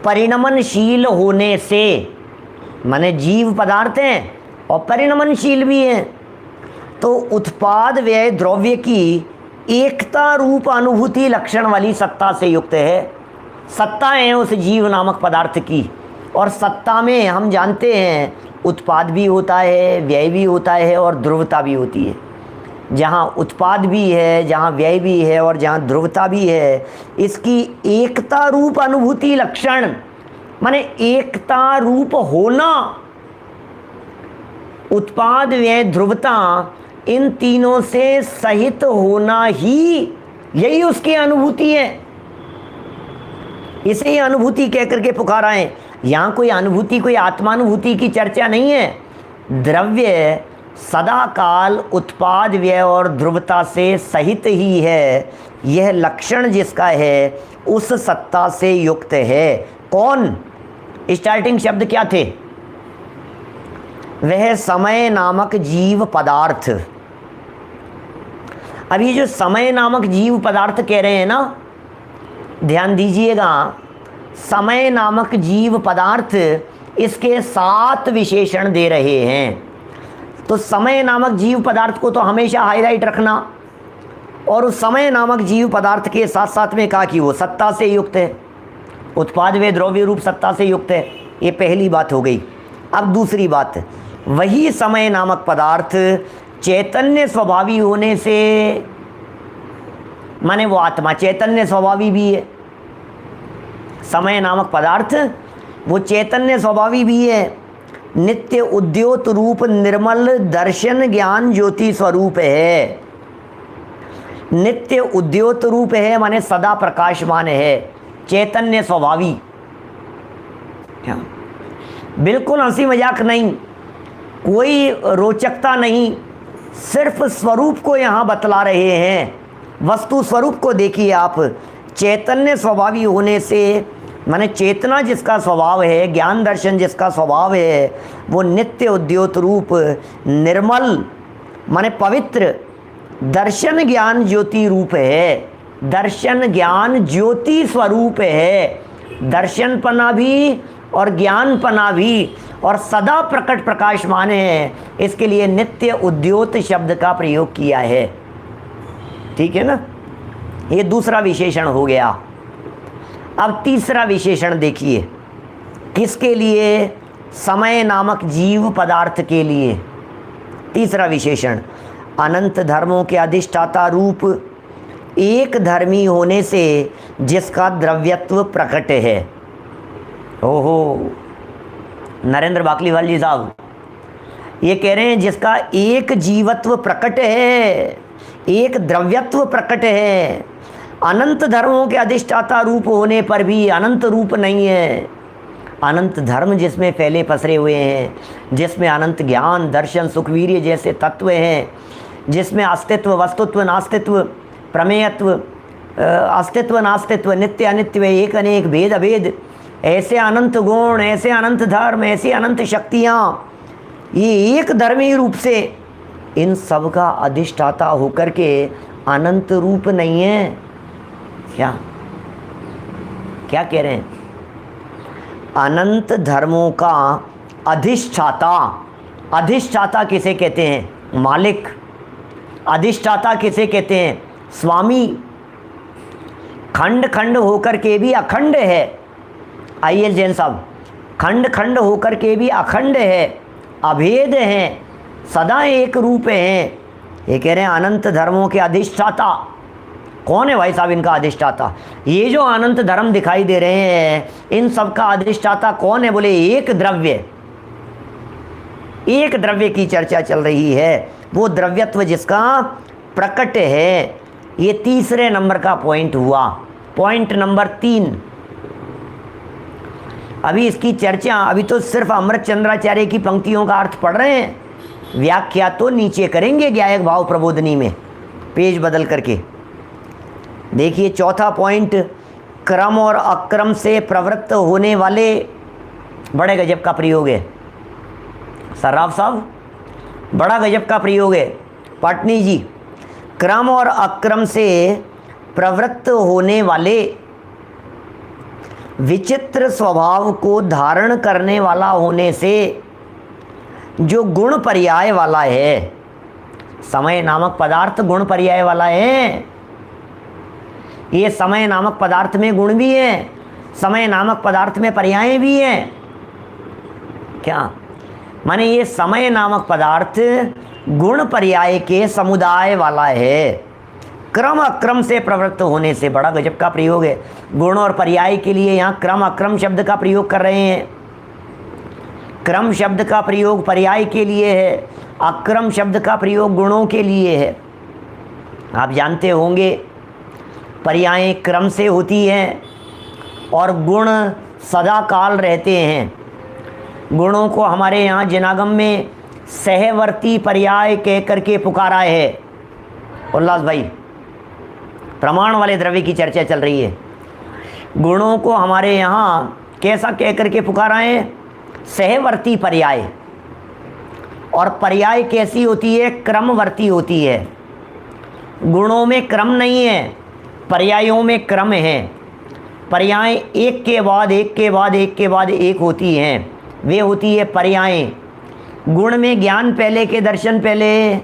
Speaker 1: परिणमनशील होने से, माने जीव पदार्थ हैं और परिणमनशील भी हैं, तो उत्पाद व्यय द्रव्य की एकता रूप अनुभूति लक्षण वाली सत्ता से युक्त है। सत्ता है उस जीव नामक पदार्थ की, और सत्ता में हम जानते हैं उत्पाद भी होता है, व्यय भी होता है और ध्रुवता भी होती है। जहाँ उत्पाद भी है, जहाँ व्यय भी है और जहाँ ध्रुवता भी है, इसकी एकता रूप अनुभूति लक्षण, माने एकता रूप होना, उत्पाद व्यय ध्रुवता, इन तीनों से सहित होना ही, यही उसकी अनुभूति है। इसे ही अनुभूति कह करके पुकारा है। यहाँ कोई अनुभूति, कोई आत्मानुभूति की चर्चा नहीं है। द्रव्य सदा काल उत्पाद व्यय और ध्रुवता से सहित ही है। यह लक्षण जिसका है उस सत्ता से युक्त है। कौन? स्टार्टिंग शब्द क्या थे? वह समय नामक जीव पदार्थ। अब ये जो समय नामक जीव पदार्थ कह रहे हैं ना, ध्यान दीजिएगा, समय नामक जीव पदार्थ, इसके 7 विशेषण दे रहे हैं। तो समय नामक जीव पदार्थ को तो हमेशा हाईलाइट रखना, और उस समय नामक जीव पदार्थ के साथ साथ में कहा कि वो सत्ता से युक्त है, उत्पाद व द्रव्य रूप सत्ता से युक्त है। ये पहली बात हो गई। अब दूसरी बात, वही समय नामक पदार्थ चैतन्य स्वभावी होने से, माने वो आत्मा चैतन्य स्वभावी भी है। समय नामक पदार्थ वो चैतन्य स्वभावी भी है, नित्य उद्योत रूप निर्मल दर्शन ज्ञान ज्योति स्वरूप है। नित्य उद्योत रूप है माने सदा प्रकाशमान है, चैतन्य स्वभावी। बिल्कुल हंसी मजाक नहीं, कोई रोचकता नहीं, सिर्फ स्वरूप को यहाँ बतला रहे हैं। वस्तु स्वरूप को देखिए आप, चैतन्य स्वभावी होने से माने चेतना जिसका स्वभाव है, ज्ञान दर्शन जिसका स्वभाव है, वो नित्य उद्योत रूप निर्मल माने पवित्र दर्शन ज्ञान ज्योति रूप है। दर्शन ज्ञान ज्योति स्वरूप है, दर्शनपना भी और ज्ञानपना भी, और सदा प्रकट प्रकाशमान है। इसके लिए नित्य उद्योत शब्द का प्रयोग किया है। ठीक है ना, ये दूसरा विशेषण हो गया। अब तीसरा विशेषण देखिए, किसके लिए? समय नामक जीव पदार्थ के लिए। तीसरा विशेषण, अनंत धर्मों के अधिष्ठाता रूप एक धर्मी होने से जिसका द्रव्यत्व प्रकट है। ओहो, नरेंद्र बाकलीवाल जी साहब ये कह रहे हैं जिसका एक जीवत्व प्रकट है, एक द्रव्यत्व प्रकट है, अनंत धर्मों के अधिष्ठाता रूप होने पर भी अनंत रूप नहीं है। अनंत धर्म जिसमें फैले पसरे हुए हैं, जिसमें अनंत ज्ञान दर्शन सुखवीर्य जैसे तत्व हैं, जिसमें अस्तित्व वस्तुत्व नास्तित्व प्रमेयत्व अस्तित्व नास्तित्व नित्य अनित्य एक अनेक भेद अभेद, ऐसे अनंत गुण, ऐसे अनंत धर्म, ऐसी अनंत शक्तियाँ, ये एक धर्मी रूप से इन सब का अधिष्ठाता होकर के अनंत रूप नहीं है। क्या क्या कह रहे हैं? अनंत धर्मों का अधिष्ठाता। अधिष्ठाता किसे कहते हैं? मालिक। अधिष्ठाता किसे कहते हैं? स्वामी। खंड खंड होकर के भी अखंड है। आइए जैन साहब, खंड खंड होकर के भी अखंड है, अभेद हैं, सदा एक रूप हैं। ये कह रहे हैं अनंत धर्मों के अधिष्ठाता। कौन है भाई साहब इनका अधिष्ठाता? ये जो अनंत धर्म दिखाई दे रहे हैं, इन सब का अधिष्ठाता कौन है? बोले एक द्रव्य। एक द्रव्य की चर्चा चल रही है, वो द्रव्यत्व जिसका प्रकट है। ये तीसरे नंबर का पॉइंट हुआ। पॉइंट नंबर 3, अभी इसकी चर्चा, अभी तो सिर्फ अमृत चंद्राचार्य की पंक्तियों का अर्थ पढ़ रहे हैं, व्याख्या तो नीचे करेंगे ज्ञायक भाव प्रबोधनी में, पेज बदल करके। देखिए चौथा पॉइंट, क्रम और अक्रम से प्रवृत्त होने वाले, बड़े गजब का प्रयोग है सर्राफ साहब, बड़ा गजब का प्रयोग है पाटनी जी। क्रम और अक्रम से प्रवृत्त होने वाले, विचित्र स्वभाव को धारण करने वाला होने से जो गुण पर्याय वाला है, समय नामक पदार्थ गुण पर्याय वाला है। ये समय नामक पदार्थ में गुण भी है, समय नामक पदार्थ में पर्याय भी हैं। क्या माने? ये समय नामक पदार्थ गुण पर्याय के समुदाय वाला है। क्रम अक्रम से प्रवृत्त होने से, बड़ा गजब का प्रयोग है। गुण और पर्याय के लिए यहाँ क्रम अक्रम शब्द का प्रयोग कर रहे हैं। क्रम शब्द का प्रयोग पर्याय के लिए है, अक्रम शब्द का प्रयोग गुणों के लिए है। आप जानते होंगे पर्याय क्रम से होती हैं और गुण सदा काल रहते हैं। गुणों को हमारे यहाँ जिनागम में सहवर्ती पर्याय कह करके पुकारा है। उल्लास भाई, प्रमाण वाले द्रव्य की चर्चा चल रही है। गुणों को हमारे यहाँ कैसा कह करके पुकारा है? सहवर्ती पर्याय। और पर्याय कैसी होती है? क्रमवर्ती होती है। गुणों में क्रम नहीं है, पर्यायों में क्रम है। पर्याय एक के बाद एक के बाद एक के बाद एक होती हैं, वे होती है पर्यायें। गुण में ज्ञान पहले के दर्शन पहले,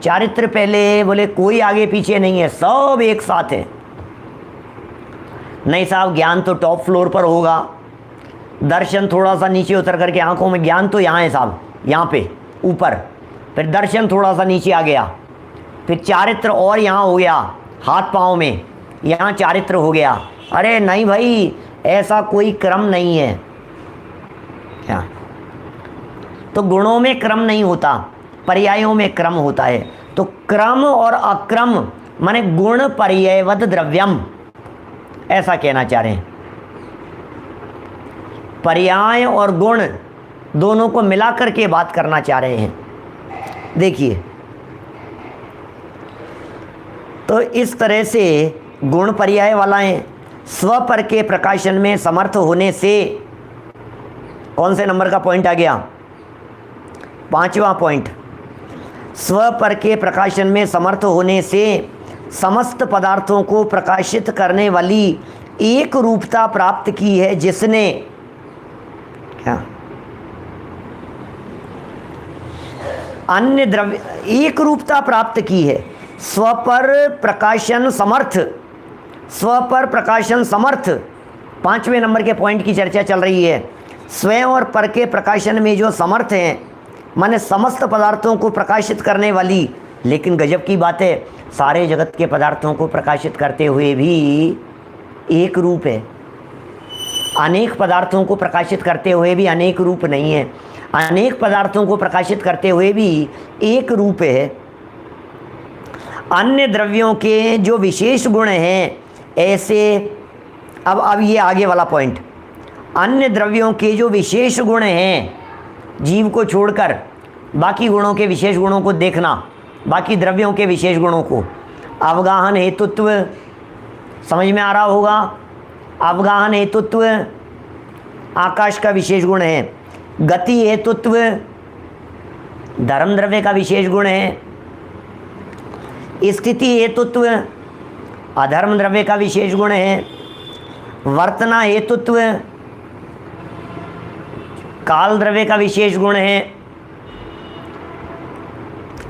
Speaker 1: चारित्र पहले, बोले कोई आगे पीछे नहीं है, सब एक साथ है। नहीं साहब, ज्ञान तो टॉप फ्लोर पर होगा, दर्शन थोड़ा सा नीचे उतर करके आंखों में, ज्ञान तो यहाँ है साहब, यहाँ पे ऊपर, फिर दर्शन थोड़ा सा नीचे आ गया, फिर चारित्र और यहाँ हो गया हाथ पाँव में, यहाँ चारित्र हो गया। अरे नहीं भाई, ऐसा कोई क्रम नहीं है। क्या? तो गुणों में क्रम नहीं होता, पर्यायों में क्रम होता है। तो क्रम और अक्रम माने गुण पर्यायवद द्रव्यम, ऐसा कहना चाह रहे हैं। पर्याय और गुण दोनों को मिलाकर के बात करना चाह रहे हैं। देखिए, तो इस तरह से गुण पर्याय वाला है। स्वपर के प्रकाशन में समर्थ होने से, कौन से नंबर का पॉइंट आ गया? 5वां पॉइंट। स्वपर के प्रकाशन में समर्थ होने से समस्त पदार्थों को प्रकाशित करने वाली एक रूपता प्राप्त की है, जिसने क्या अन्य द्रव्य एक रूपता प्राप्त की है। स्वपर प्रकाशन समर्थ, स्वपर प्रकाशन समर्थ, 5वें नंबर के पॉइंट की चर्चा चल रही है। स्वयं और पर के प्रकाशन में जो समर्थ हैं, माने समस्त पदार्थों को प्रकाशित करने वाली। लेकिन गजब की बात है, सारे जगत के पदार्थों को प्रकाशित करते हुए भी एक रूप है। अनेक पदार्थों को प्रकाशित करते हुए भी अनेक रूप नहीं है। अनेक पदार्थों को प्रकाशित करते हुए भी एक रूप है। अन्य द्रव्यों के जो विशेष गुण हैं, ऐसे अब ये आगे वाला पॉइंट, अन्य द्रव्यों के जो विशेष गुण हैं, जीव को छोड़कर बाकी गुणों के विशेष गुणों को देखना, बाकी द्रव्यों के विशेष गुणों को। अवगाहन हेतुत्व समझ में आ रहा होगा। अवगाहन हेतुत्व आकाश का विशेष गुण है। गति हेतुत्व धर्म द्रव्य का विशेष गुण है। स्थिति हेतुत्व अधर्म द्रव्य का विशेष गुण है। वर्तना हेतुत्व काल द्रव्य का विशेष गुण है।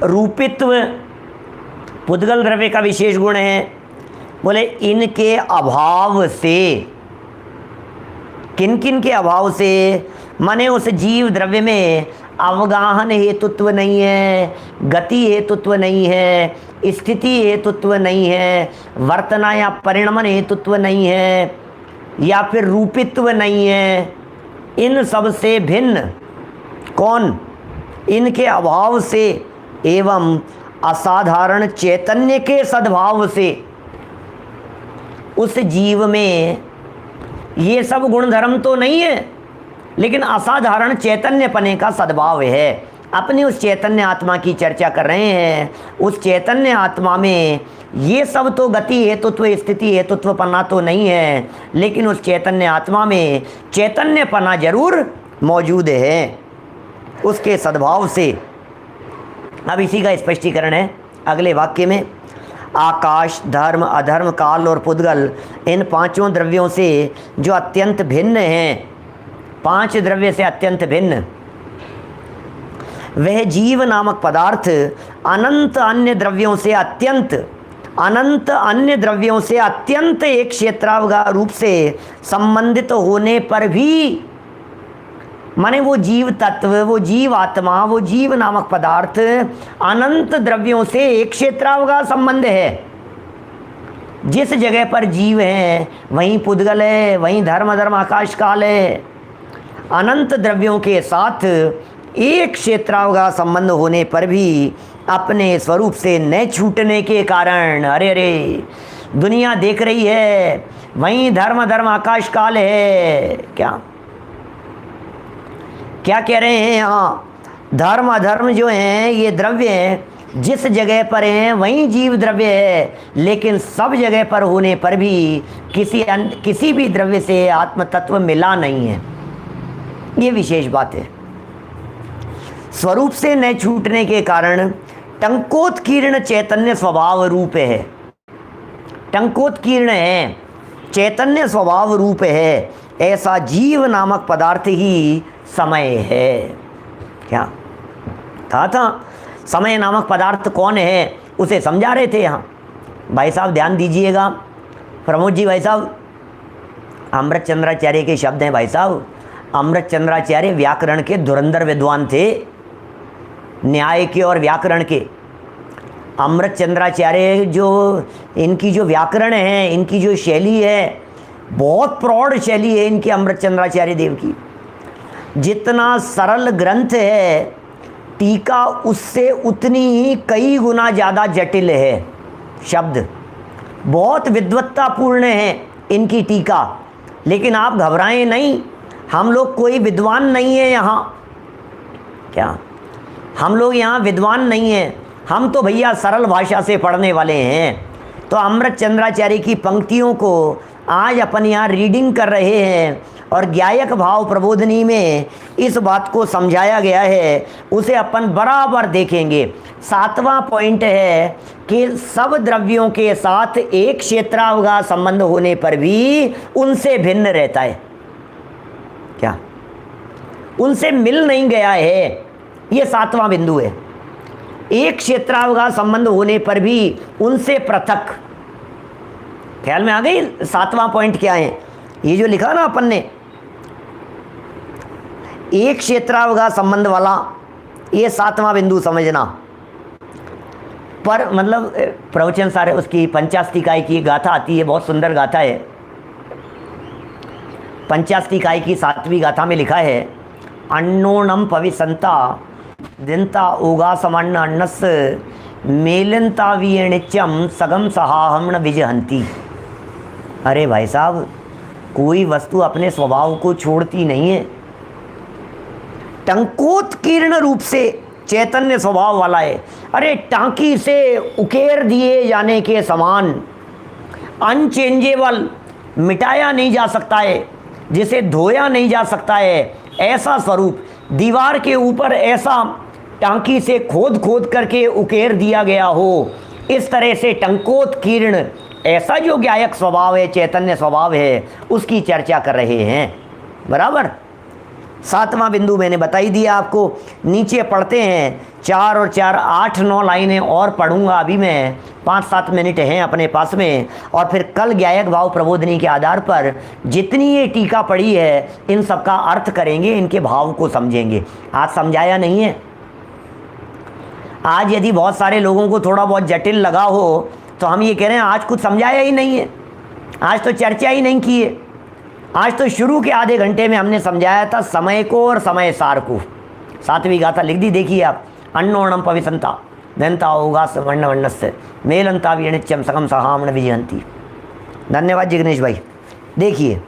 Speaker 1: रूपित्व पुद्गल द्रव्य का विशेष गुण है। बोले इनके अभाव से, किन किन के अभाव से, माने उस जीव द्रव्य में अवगाहन हेतुत्व नहीं है, गति हेतुत्व नहीं है, स्थिति हेतुत्व नहीं है, वर्तना या परिणमन हेतुत्व नहीं है, या फिर रूपित्व नहीं है। इन सब से भिन्न कौन? इनके अभाव से एवं असाधारण चैतन्य के सद्भाव से उस जीव में ये सब गुण धर्म तो नहीं है, लेकिन असाधारण चैतन्यपने का सद्भाव है। अपने उस चैतन्य आत्मा की चर्चा कर रहे हैं। उस चैतन्य आत्मा में ये सब तो गति हेतुत्व स्थिति हेतुत्वपना तो नहीं है, लेकिन उस चैतन्य आत्मा में चैतन्यपना जरूर मौजूद है, उसके सद्भाव से। अब इसी का स्पष्टीकरण है अगले वाक्य में। आकाश, धर्म, अधर्म, काल और पुद्गल, इन पांचों द्रव्यों से जो अत्यंत भिन्न हैं, 5 द्रव्य से अत्यंत भिन्न, वह जीव नामक पदार्थ अनंत अन्य द्रव्यों से अत्यंत, अनंत अन्य द्रव्यों से अत्यंत एक क्षेत्रावगाह रूप से संबंधित होने पर भी, माने वो जीव तत्व, वो जीव आत्मा, वो जीव नामक पदार्थ अनंत द्रव्यों से एक क्षेत्रावगाह संबंध है। जिस जगह पर जीव है वहीं पुद्गल है, वहीं धर्म अधर्म आकाश काल है। अनंत द्रव्यों के साथ एक क्षेत्रावगाह संबंध होने पर भी अपने स्वरूप से न छूटने के कारण, अरे अरे दुनिया देख रही है वहीं धर्म धर्म आकाश काल है। क्या कह रहे हैं? हाँ, धर्म अधर्म जो हैं ये द्रव्य हैं, जिस जगह पर हैं वहीं जीव द्रव्य है, लेकिन सब जगह पर होने पर भी किसी भी द्रव्य से आत्म तत्व मिला नहीं है। ये विशेष बात है। स्वरूप से न छूटने के कारण टंकोत्कीर्ण चैतन्य स्वभाव रूप है। टंकोत्कीर्ण है, चैतन्य स्वभाव रूप है, ऐसा जीव नामक पदार्थ ही समय है। क्या कहा था? समय नामक पदार्थ कौन है उसे समझा रहे थे यहाँ। भाई साहब ध्यान दीजिएगा, प्रमोद जी भाई साहब, अमृतचंद्राचार्य के शब्द हैं भाई साहब। अमृतचंद्राचार्य व्याकरण के धुरंधर विद्वान थे, न्याय के और व्याकरण के। अमृतचंद्राचार्य जो इनकी जो व्याकरण है, इनकी जो शैली है, बहुत प्रौढ़ शैली है इनकी अमृतचंद्राचार्य देव की। जितना सरल ग्रंथ है, टीका उससे उतनी ही कई गुना ज़्यादा जटिल है। शब्द बहुत विद्वत्तापूर्ण है इनकी टीका, लेकिन आप घबराएं नहीं, हम लोग कोई विद्वान नहीं है यहाँ। क्या हम लोग यहाँ विद्वान नहीं हैं, हम तो भैया सरल भाषा से पढ़ने वाले हैं। तो अमृतचंद्राचार्य की पंक्तियों को आज अपन यहाँ रीडिंग कर रहे हैं और ज्ञायक भाव प्रबोधनी में इस बात को समझाया गया है, उसे अपन बराबर देखेंगे। 7वां पॉइंट है कि सब द्रव्यों के साथ एक क्षेत्रावगाह संबंध होने पर भी उनसे भिन्न रहता है। क्या उनसे मिल नहीं गया है, ये 7वां बिंदु है। एक क्षेत्रावगाह संबंध होने पर भी उनसे पृथक। ख्याल में आ गई 7वां पॉइंट क्या है? ये जो लिखा ना अपन ने, एक क्षेत्रावगाह संबंध वाला, ये 7वां बिंदु समझना। पर मतलब प्रवचन सारे उसकी पंचास्तिकाय की गाथा आती है, बहुत सुंदर गाथा है। पंचास्तिकाय की 7वीं गाथा में लिखा है, अन्नोणम पविसंता दिनता ओगा समान्न अन्नस मेलनता वीणिच्यम सगम सहाहमण विजहंती। अरे भाई साहब, कोई वस्तु अपने स्वभाव को छोड़ती नहीं है। टंकोत्कीर्ण रूप से चैतन्य स्वभाव वाला है। अरे टांकी से उकेर दिए जाने के समान, अनचेंजेबल, मिटाया नहीं जा सकता है, जिसे धोया नहीं जा सकता है, ऐसा स्वरूप। दीवार के ऊपर ऐसा टांकी से खोद खोद करके उकेर दिया गया हो, इस तरह से टंकोत्कीर्ण ऐसा जो ज्ञायक स्वभाव है, चैतन्य स्वभाव है, उसकी चर्चा कर रहे हैं। बराबर 7वां बिंदु मैंने बताई दिया आपको। नीचे पढ़ते हैं 4 और 4 8-9 लाइनें और पढ़ूंगा अभी मैं, 5-7 मिनट हैं अपने पास में, और फिर कल ज्ञायक भाव प्रबोधनी के आधार पर जितनी ये टीका पड़ी है इन सबका अर्थ करेंगे, इनके भाव को समझेंगे। आज समझाया नहीं है। आज यदि बहुत सारे लोगों को थोड़ा बहुत जटिल लगा हो तो हम ये कह रहे हैं आज कुछ समझाया ही नहीं है, आज तो चर्चा ही नहीं की है। आज तो शुरू के आधे घंटे में हमने समझाया था समय को और समय सार को। 7वीं गाथा लिख दी, देखिए आप। अन्नोणम पविसंता दंता होगा वर्ण वर्णस्य मेलंता वीणिच्यम सकम सहामण विजयंती। धन्यवाद जिग्नेश भाई। देखिए,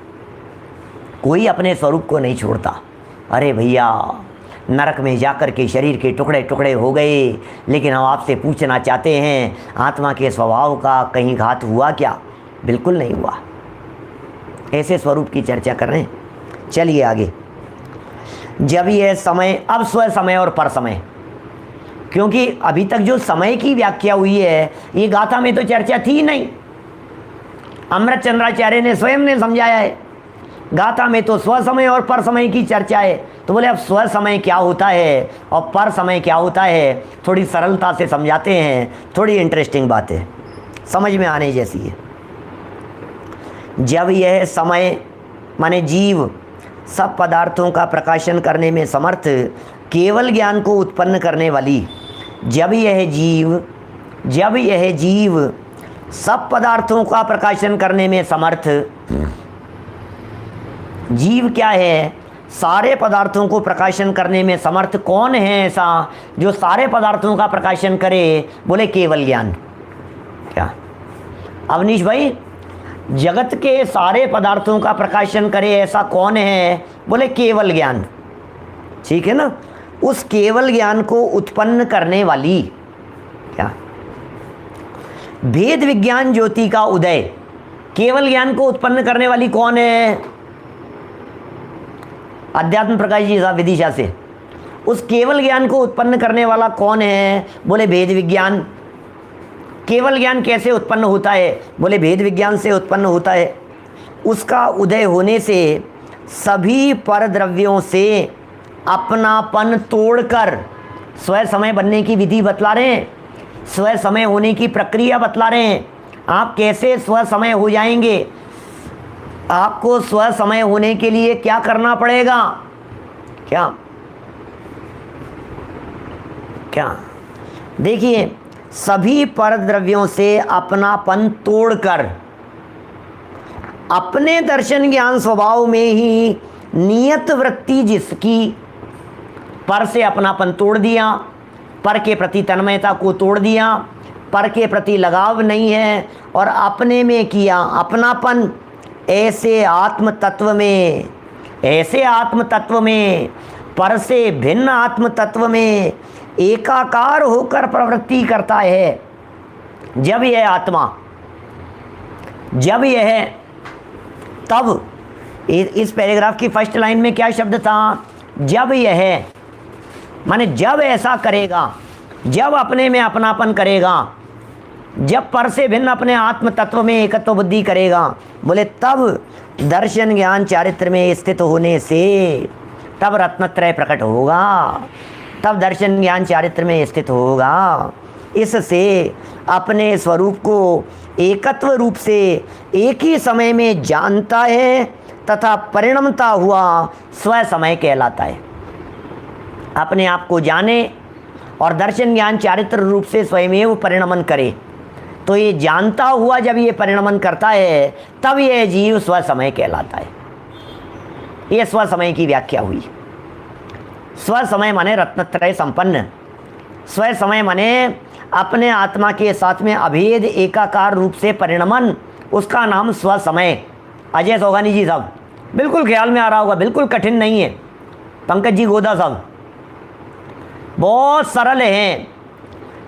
Speaker 1: कोई अपने स्वरूप को नहीं छोड़ता। अरे भैया, नरक में जाकर के शरीर के टुकड़े टुकड़े हो गए, लेकिन हम आपसे पूछना चाहते हैं, आत्मा के स्वभाव का कहीं घात हुआ क्या? बिल्कुल नहीं हुआ। ऐसे स्वरूप की चर्चा कर रहे हैं। चलिए आगे। जब यह समय, अब स्व समय और पर समय, क्योंकि अभी तक जो समय की व्याख्या हुई है ये गाथा में तो चर्चा थी नहीं, अमृतचंद्राचार्य ने स्वयं ने समझाया है। गाथा में तो स्व समय और पर समय की चर्चा है। तो बोले अब स्व समय क्या होता है और पर समय क्या होता है, थोड़ी सरलता से समझाते हैं, थोड़ी इंटरेस्टिंग बात है, समझ में आने जैसी है। जब यह समय माने जीव सब पदार्थों का प्रकाशन करने में समर्थ, केवल ज्ञान को उत्पन्न करने वाली, जब यह जीव सब पदार्थों का प्रकाशन करने में समर्थ, जीव क्या है? सारे पदार्थों को प्रकाशन करने में समर्थ। कौन है ऐसा जो सारे पदार्थों का प्रकाशन करे? बोले केवल ज्ञान। क्या अवनीश भाई, जगत के सारे पदार्थों का प्रकाशन करे ऐसा कौन है? बोले केवल ज्ञान। ठीक है ना? उस केवल ज्ञान को उत्पन्न करने वाली, क्या भेद विज्ञान ज्योति का उदय, केवल ज्ञान को उत्पन्न करने वाली कौन है? अध्यात्म प्रकाश जी साहब विदिशा से। उस केवल ज्ञान को उत्पन्न करने वाला कौन है? बोले वेद विज्ञान। केवल ज्ञान कैसे उत्पन्न होता है? बोले वेद विज्ञान से उत्पन्न होता है। उसका उदय होने से सभी परद्रव्यों से अपनापन तोड़कर स्व समय बनने की विधि बतला रहे हैं, स्व समय होने की प्रक्रिया बतला रहे हैं। आप कैसे स्व समय हो जाएंगे? आपको स्व समय होने के लिए क्या करना पड़ेगा? क्या क्या देखिए, सभी परद्रव्यों से अपनापन तोड़कर अपने दर्शन ज्ञान स्वभाव में ही नियत वृत्ति जिसकी, पर से अपनापन तोड़ दिया, पर के प्रति तन्मयता को तोड़ दिया, पर के प्रति लगाव नहीं है और अपने में किया अपनापन। ऐसे आत्म तत्व में, ऐसे आत्म तत्व में, पर से भिन्न आत्म तत्व में एकाकार होकर प्रवृत्ति करता है। जब यह आत्मा, जब यह, तब इस पैराग्राफ की फर्स्ट लाइन में क्या शब्द था? जब यह, माने जब ऐसा करेगा, जब अपने में अपनापन करेगा, जब पर से भिन्न अपने आत्म तत्व में एकत्व बुद्धि करेगा, बोले तब दर्शन ज्ञान चारित्र में स्थित होने से तब रत्नत्रय प्रकट होगा, तब दर्शन ज्ञान चारित्र में स्थित होगा। इससे अपने स्वरूप को एकत्व रूप से एक ही समय में जानता है तथा परिणमता हुआ स्व समय कहलाता है। अपने आप को जाने और दर्शन ज्ञान चारित्र रूप से स्वयमेव परिणमन करे, तो ये जानता हुआ जब ये परिणमन करता है तब ये जीव स्व समय कहलाता है। ये स्व समय की व्याख्या हुई। स्व समय माने रत्नत्रय संपन्न, स्व समय माने अपने आत्मा के साथ में अभेद एकाकार रूप से परिणमन, उसका नाम स्व समय। अजय सोगानी जी साहब, बिल्कुल ख्याल में आ रहा होगा, बिल्कुल कठिन नहीं है। पंकज जी गोदा साहब, बहुत सरल हैं।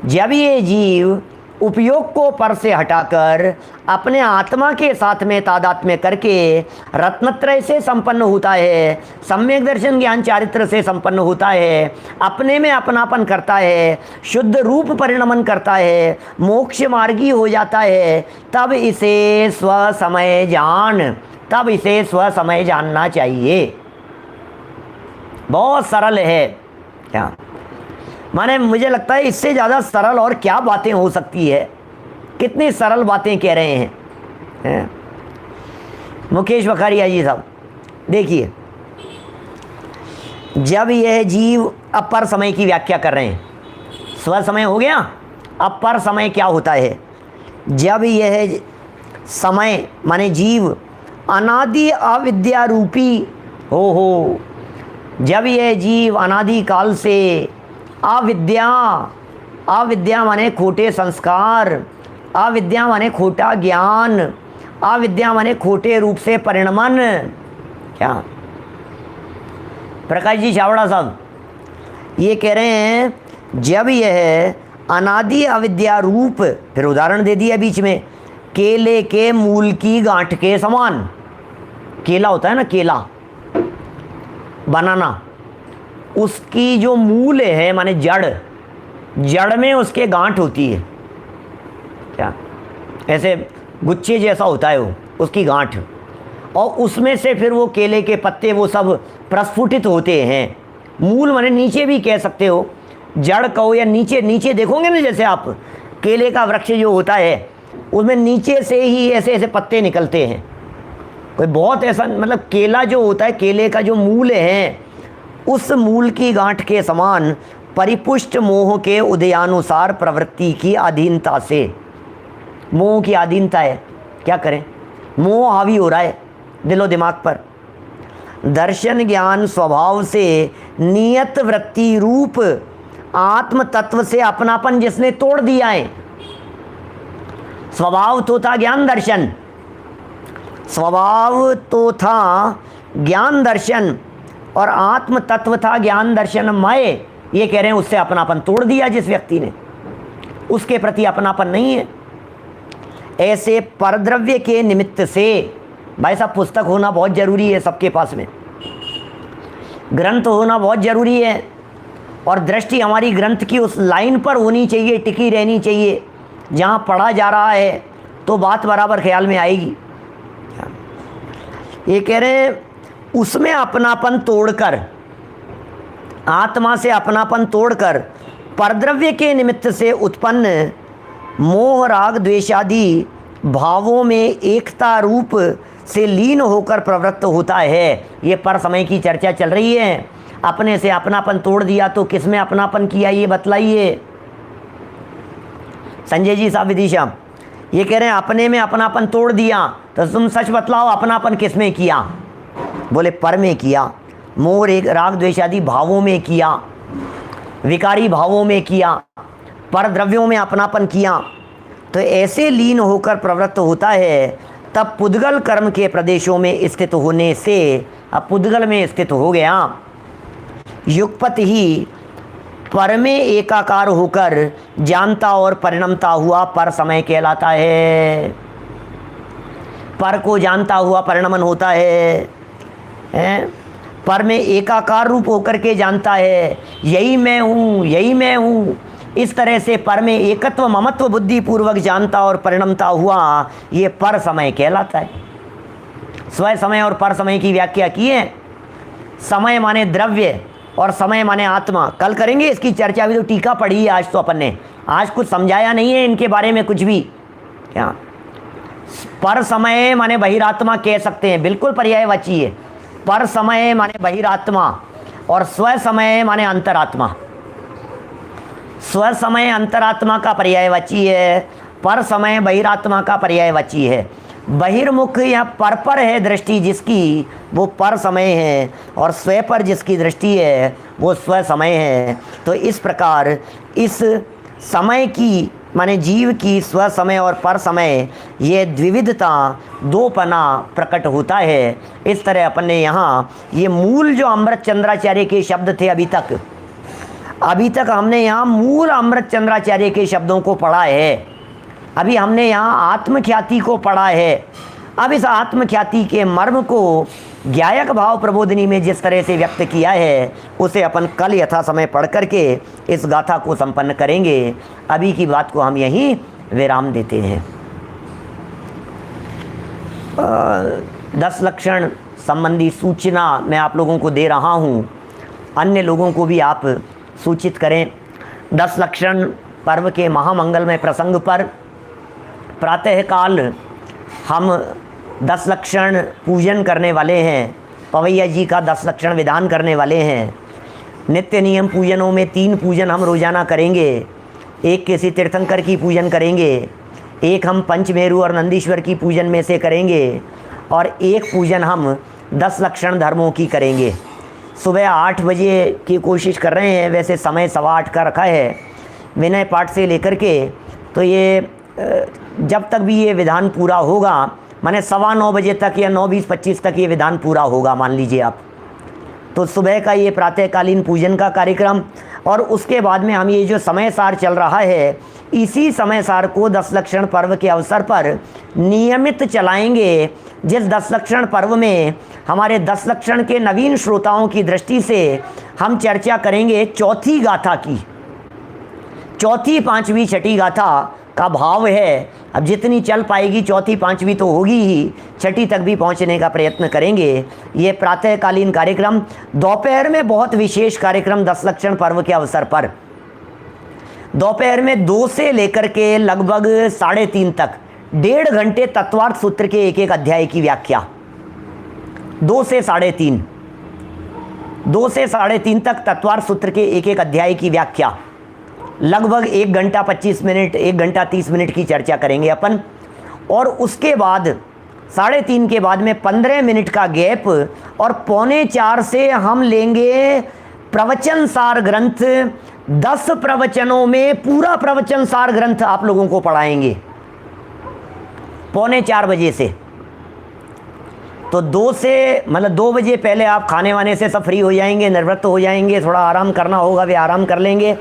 Speaker 1: जब ये जीव उपयोग को पर से हटाकर अपने आत्मा के साथ में तादात्म्य करके रत्नत्रय से संपन्न होता है, सम्यक दर्शन ज्ञान चारित्र से संपन्न होता है, अपने में अपनापन करता है, शुद्ध रूप परिणमन करता है, मोक्ष मार्गी हो जाता है, तब इसे स्व समय जान, तब इसे स्व समय जानना चाहिए। बहुत सरल है। क्या माने, मुझे लगता है इससे ज़्यादा सरल और क्या बातें हो सकती है। कितनी सरल बातें कह रहे हैं, मुकेश वखारिया जी साहब। देखिए, जब यह जीव, अपर समय की व्याख्या कर रहे हैं, स्व समय हो गया, अपर समय क्या होता है? जब यह समय माने जीव अनादि अविद्या रूपी हो, जब यह जीव अनादि काल से अविद्या, अविद्या माने खोटे संस्कार, अविद्या माने खोटा ज्ञान, अविद्या माने खोटे रूप से परिणमन। क्या प्रकाश जी छावड़ा साहब ये कह रहे हैं, जब यह अनादि अविद्या रूप, फिर उदाहरण दे दिया बीच में, केले के मूल की गांठ के समान। केला होता है ना, केला, बनाना, उसकी जो मूल है माने जड़, जड़ में उसके गांठ होती है। क्या ऐसे गुच्छे जैसा होता है वो, उसकी गांठ, और उसमें से फिर वो केले के पत्ते वो सब प्रस्फुटित होते हैं। मूल माने नीचे भी कह सकते हो, जड़ कहो या नीचे। नीचे देखोगे ना, जैसे आप केले का वृक्ष जो होता है उसमें नीचे से ही ऐसे ऐसे पत्ते निकलते हैं। कोई बहुत ऐसा, मतलब केला जो होता है, केले का जो मूल है, उस मूल की गांठ के समान परिपुष्ट मोह के उदयानुसार प्रवृत्ति की अधीनता से, मोह की अधीनता है, क्या करें, मोह हावी हो रहा है दिलो दिमाग पर। दर्शन ज्ञान स्वभाव से नियत वृत्ति रूप आत्म तत्व से अपनापन जिसने तोड़ दिया है। स्वभाव तो था ज्ञान दर्शन, स्वभाव तो था ज्ञान दर्शन, और आत्म तत्व था ज्ञान दर्शन मय। ये कह रहे हैं उससे अपनापन तोड़ दिया जिस व्यक्ति ने, उसके प्रति अपनापन नहीं है। ऐसे परद्रव्य के निमित्त से, भाई साहब पुस्तक होना बहुत ज़रूरी है सबके पास में, ग्रंथ होना बहुत ज़रूरी है। और दृष्टि हमारी ग्रंथ की उस लाइन पर होनी चाहिए, टिकी रहनी चाहिए जहाँ पढ़ा जा रहा है, तो बात बराबर ख्याल में आएगी। ये कह रहे हैं उसमें अपनापन तोड़कर, आत्मा से अपनापन तोड़कर परद्रव्य के निमित्त से उत्पन्न मोह राग द्वेषादि भावों में एकता रूप से लीन होकर प्रवृत्त होता है। ये पर समय की चर्चा चल रही है। अपने से अपनापन तोड़ दिया तो किस में अपनापन किया, ये बतलाइए संजय जी साहब, विदिशा। ये कह रहे हैं अपने में अपनापन तोड़ दिया, तो तुम सच बतलाओ अपनापन किस में किया? बोले पर में किया, मोह एक राग द्वेषादि भावों में किया, विकारी भावों में किया, पर द्रव्यों में अपनापन किया। तो ऐसे लीन होकर प्रवृत्त होता है, तब पुद्गल कर्म के प्रदेशों में स्थित होने से, अब पुद्गल में स्थित हो गया, युगपत ही पर में एकाकार होकर जानता और परिणमता हुआ पर समय कहलाता है। पर को जानता हुआ परिणमन होता है, पर में एकाकार रूप होकर के जानता है, यही मैं हूँ, यही मैं हूँ। इस तरह से पर में एकत्व ममत्व बुद्धि पूर्वक जानता और परिणमता हुआ, ये पर समय कहलाता है। स्व समय और पर समय की व्याख्या की है। समय माने द्रव्य और समय माने आत्मा। कल करेंगे इसकी चर्चा, अभी तो टीका पढ़ी है आज तो अपन ने, आज कुछ समझाया नहीं है इनके बारे में कुछ भी। क्या पर समय माने बहिरात्मा कह सकते हैं, बिल्कुल पर्यायवाची है। पर समय माने बहिरात्मा और स्व समय माने अंतरात्मा। स्व समय अंतरात्मा का पर्यायवाची है, पर समय बहिरात्मा का पर्यायवाची है। बहिर्मुख या पर है दृष्टि जिसकी, वो पर समय है, और स्व पर जिसकी दृष्टि है वो स्व समय है। तो इस प्रकार इस समय की माने जीव की स्व समय और पर समय, ये द्विविधता, दोपना प्रकट होता है। इस तरह अपन ने यहाँ ये मूल जो अमृत चंद्राचार्य के शब्द थे, अभी तक हमने यहाँ मूल अमृत चंद्राचार्य के शब्दों को पढ़ा है। अभी हमने यहाँ आत्मख्याति को पढ़ा है। अब इस आत्मख्याति के मर्म को ज्ञायक भाव प्रबोधिनी में जिस तरह से व्यक्त किया है, उसे अपन कल यथा समय पढ़ करके इस गाथा को संपन्न करेंगे। अभी की बात को हम यहीं विराम देते हैं। 10 लक्षण संबंधी सूचना मैं आप लोगों को दे रहा हूँ, अन्य लोगों को भी आप सूचित करें। 10 लक्षण पर्व के महामंगलमय प्रसंग पर प्रातःकाल हम 10 लक्षण पूजन करने वाले हैं। पवैया जी का 10 लक्षण विधान करने वाले हैं। नित्य नियम पूजनों में 3 पूजन हम रोजाना करेंगे। एक किसी तीर्थंकर की पूजन करेंगे, एक हम पंचमेरु और नंदीश्वर की पूजन में से करेंगे, और एक पूजन हम 10 लक्षण धर्मों की करेंगे। सुबह 8 बजे की कोशिश कर रहे हैं, वैसे समय 8:15 का रखा है विनय पाठ से लेकर के। तो ये जब तक भी ये विधान पूरा होगा, माने 9:15 बजे तक या 9:20-25 तक ये विधान पूरा होगा, मान लीजिए आप। तो सुबह का ये प्रातःकालीन पूजन का कार्यक्रम, और उसके बाद में हम ये जो समय सार चल रहा है, इसी समय सार को 10 लक्षण पर्व के अवसर पर नियमित चलाएंगे। जिस 10 लक्षण पर्व में हमारे 10 लक्षण के नवीन श्रोताओं की दृष्टि से हम चर्चा करेंगे चौथी गाथा की। चौथी, पांचवी, छठी गाथा का भाव है, अब जितनी चल पाएगी चौथी पांचवी तो होगी ही, छठी तक भी पहुंचने का प्रयत्न करेंगे। ये प्रातःकालीन कार्यक्रम, दोपहर में बहुत विशेष कार्यक्रम 10 लक्षण पर्व के अवसर पर दोपहर में 2 से लेकर के लगभग 3:30 तक 1.5 घंटे तत्वार्थ सूत्र के एक अध्याय की व्याख्या। 2 से 3:30 तक तत्वार्थ सूत्र के एक अध्याय की व्याख्या। लगभग 1 घंटा 25 मिनट, 1 घंटा 30 मिनट की चर्चा करेंगे अपन। और उसके बाद 3:30 के बाद में 15 मिनट का गैप, और 3:45 से हम लेंगे प्रवचन सार ग्रंथ। 10 प्रवचनों में पूरा प्रवचन सार ग्रंथ आप लोगों को पढ़ाएंगे 3:45 बजे से। तो 2 से मतलब 2 बजे पहले आप खाने वाने से सब फ्री हो जाएंगे, निवृत्त हो जाएंगे, थोड़ा आराम करना होगा वे आराम कर लेंगे।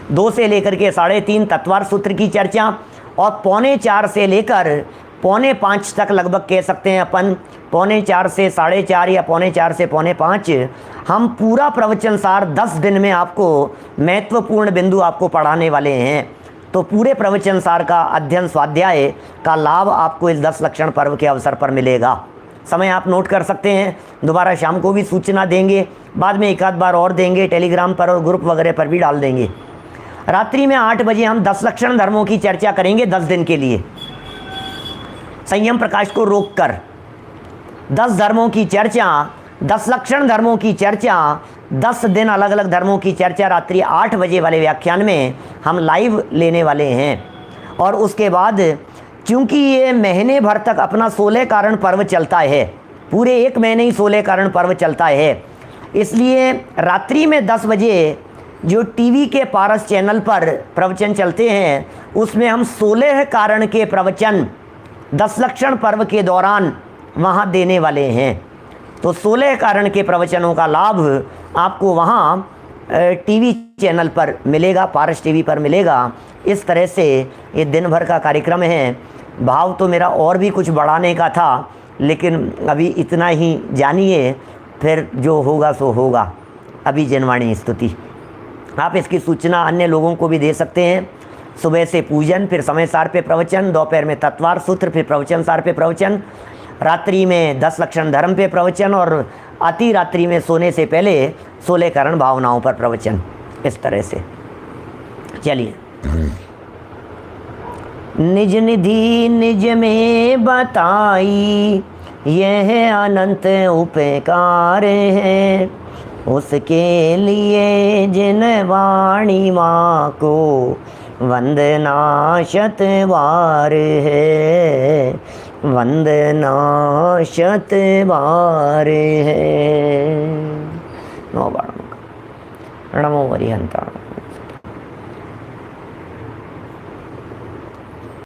Speaker 1: 2 से लेकर के 3:30 तत्वार्थ सूत्र की चर्चा, और 3:45 से लेकर 4:45 तक लगभग कह सकते हैं अपन, 3:45 से 4:30 या 4:45 से 4:45 हम पूरा प्रवचन सार 10 दिन में आपको महत्वपूर्ण बिंदु आपको पढ़ाने वाले हैं। तो पूरे प्रवचन सार का अध्ययन स्वाध्याय का लाभ आपको इस 10 लक्षण पर्व के अवसर पर मिलेगा। समय आप नोट कर सकते हैं, दोबारा शाम को भी सूचना देंगे, बाद में एक आध बार और देंगे, टेलीग्राम पर और ग्रुप वगैरह पर भी डाल देंगे। रात्रि में 8 बजे हम 10 लक्षण धर्मों की चर्चा करेंगे 10 दिन के लिए, संयम प्रकाश को रोककर 10 धर्मों की चर्चा, 10 लक्षण धर्मों की चर्चा, 10 दिन अलग अलग धर्मों की चर्चा रात्रि 8 बजे वाले व्याख्यान में हम लाइव लेने वाले हैं। और उसके बाद क्योंकि ये महीने भर तक अपना 16 कारण पर्व चलता है, पूरे एक महीने ही 16 कारण पर्व चलता है, इसलिए रात्रि में 10 बजे जो टीवी के पारस चैनल पर प्रवचन चलते हैं उसमें हम 16 कारण के प्रवचन 10 लक्षण पर्व के दौरान वहाँ देने वाले हैं। तो 16 कारण के प्रवचनों का लाभ आपको वहाँ टीवी चैनल पर मिलेगा, पारस टीवी पर मिलेगा। इस तरह से ये दिन भर का कार्यक्रम है। भाव तो मेरा और भी कुछ बढ़ाने का था, लेकिन अभी इतना ही जानिए, फिर जो होगा सो होगा। अभी जनवाणी स्तुति, आप इसकी सूचना अन्य लोगों को भी दे सकते हैं। सुबह से पूजन, फिर समय सार पे प्रवचन, दोपहर में तत्वार सूत्र, फिर प्रवचन सार पे प्रवचन, रात्रि में 10 लक्षण धर्म पे प्रवचन और अति रात्रि में सोने से पहले 16 कारण भावनाओं पर प्रवचन। इस तरह से चलिए। निज निधि निज में बताई, यह अनंत उपकार है, उसके लिए जिन वाणी माँ को वंदना शतबार है, वंदना शतबार है। नमो वरिहंता।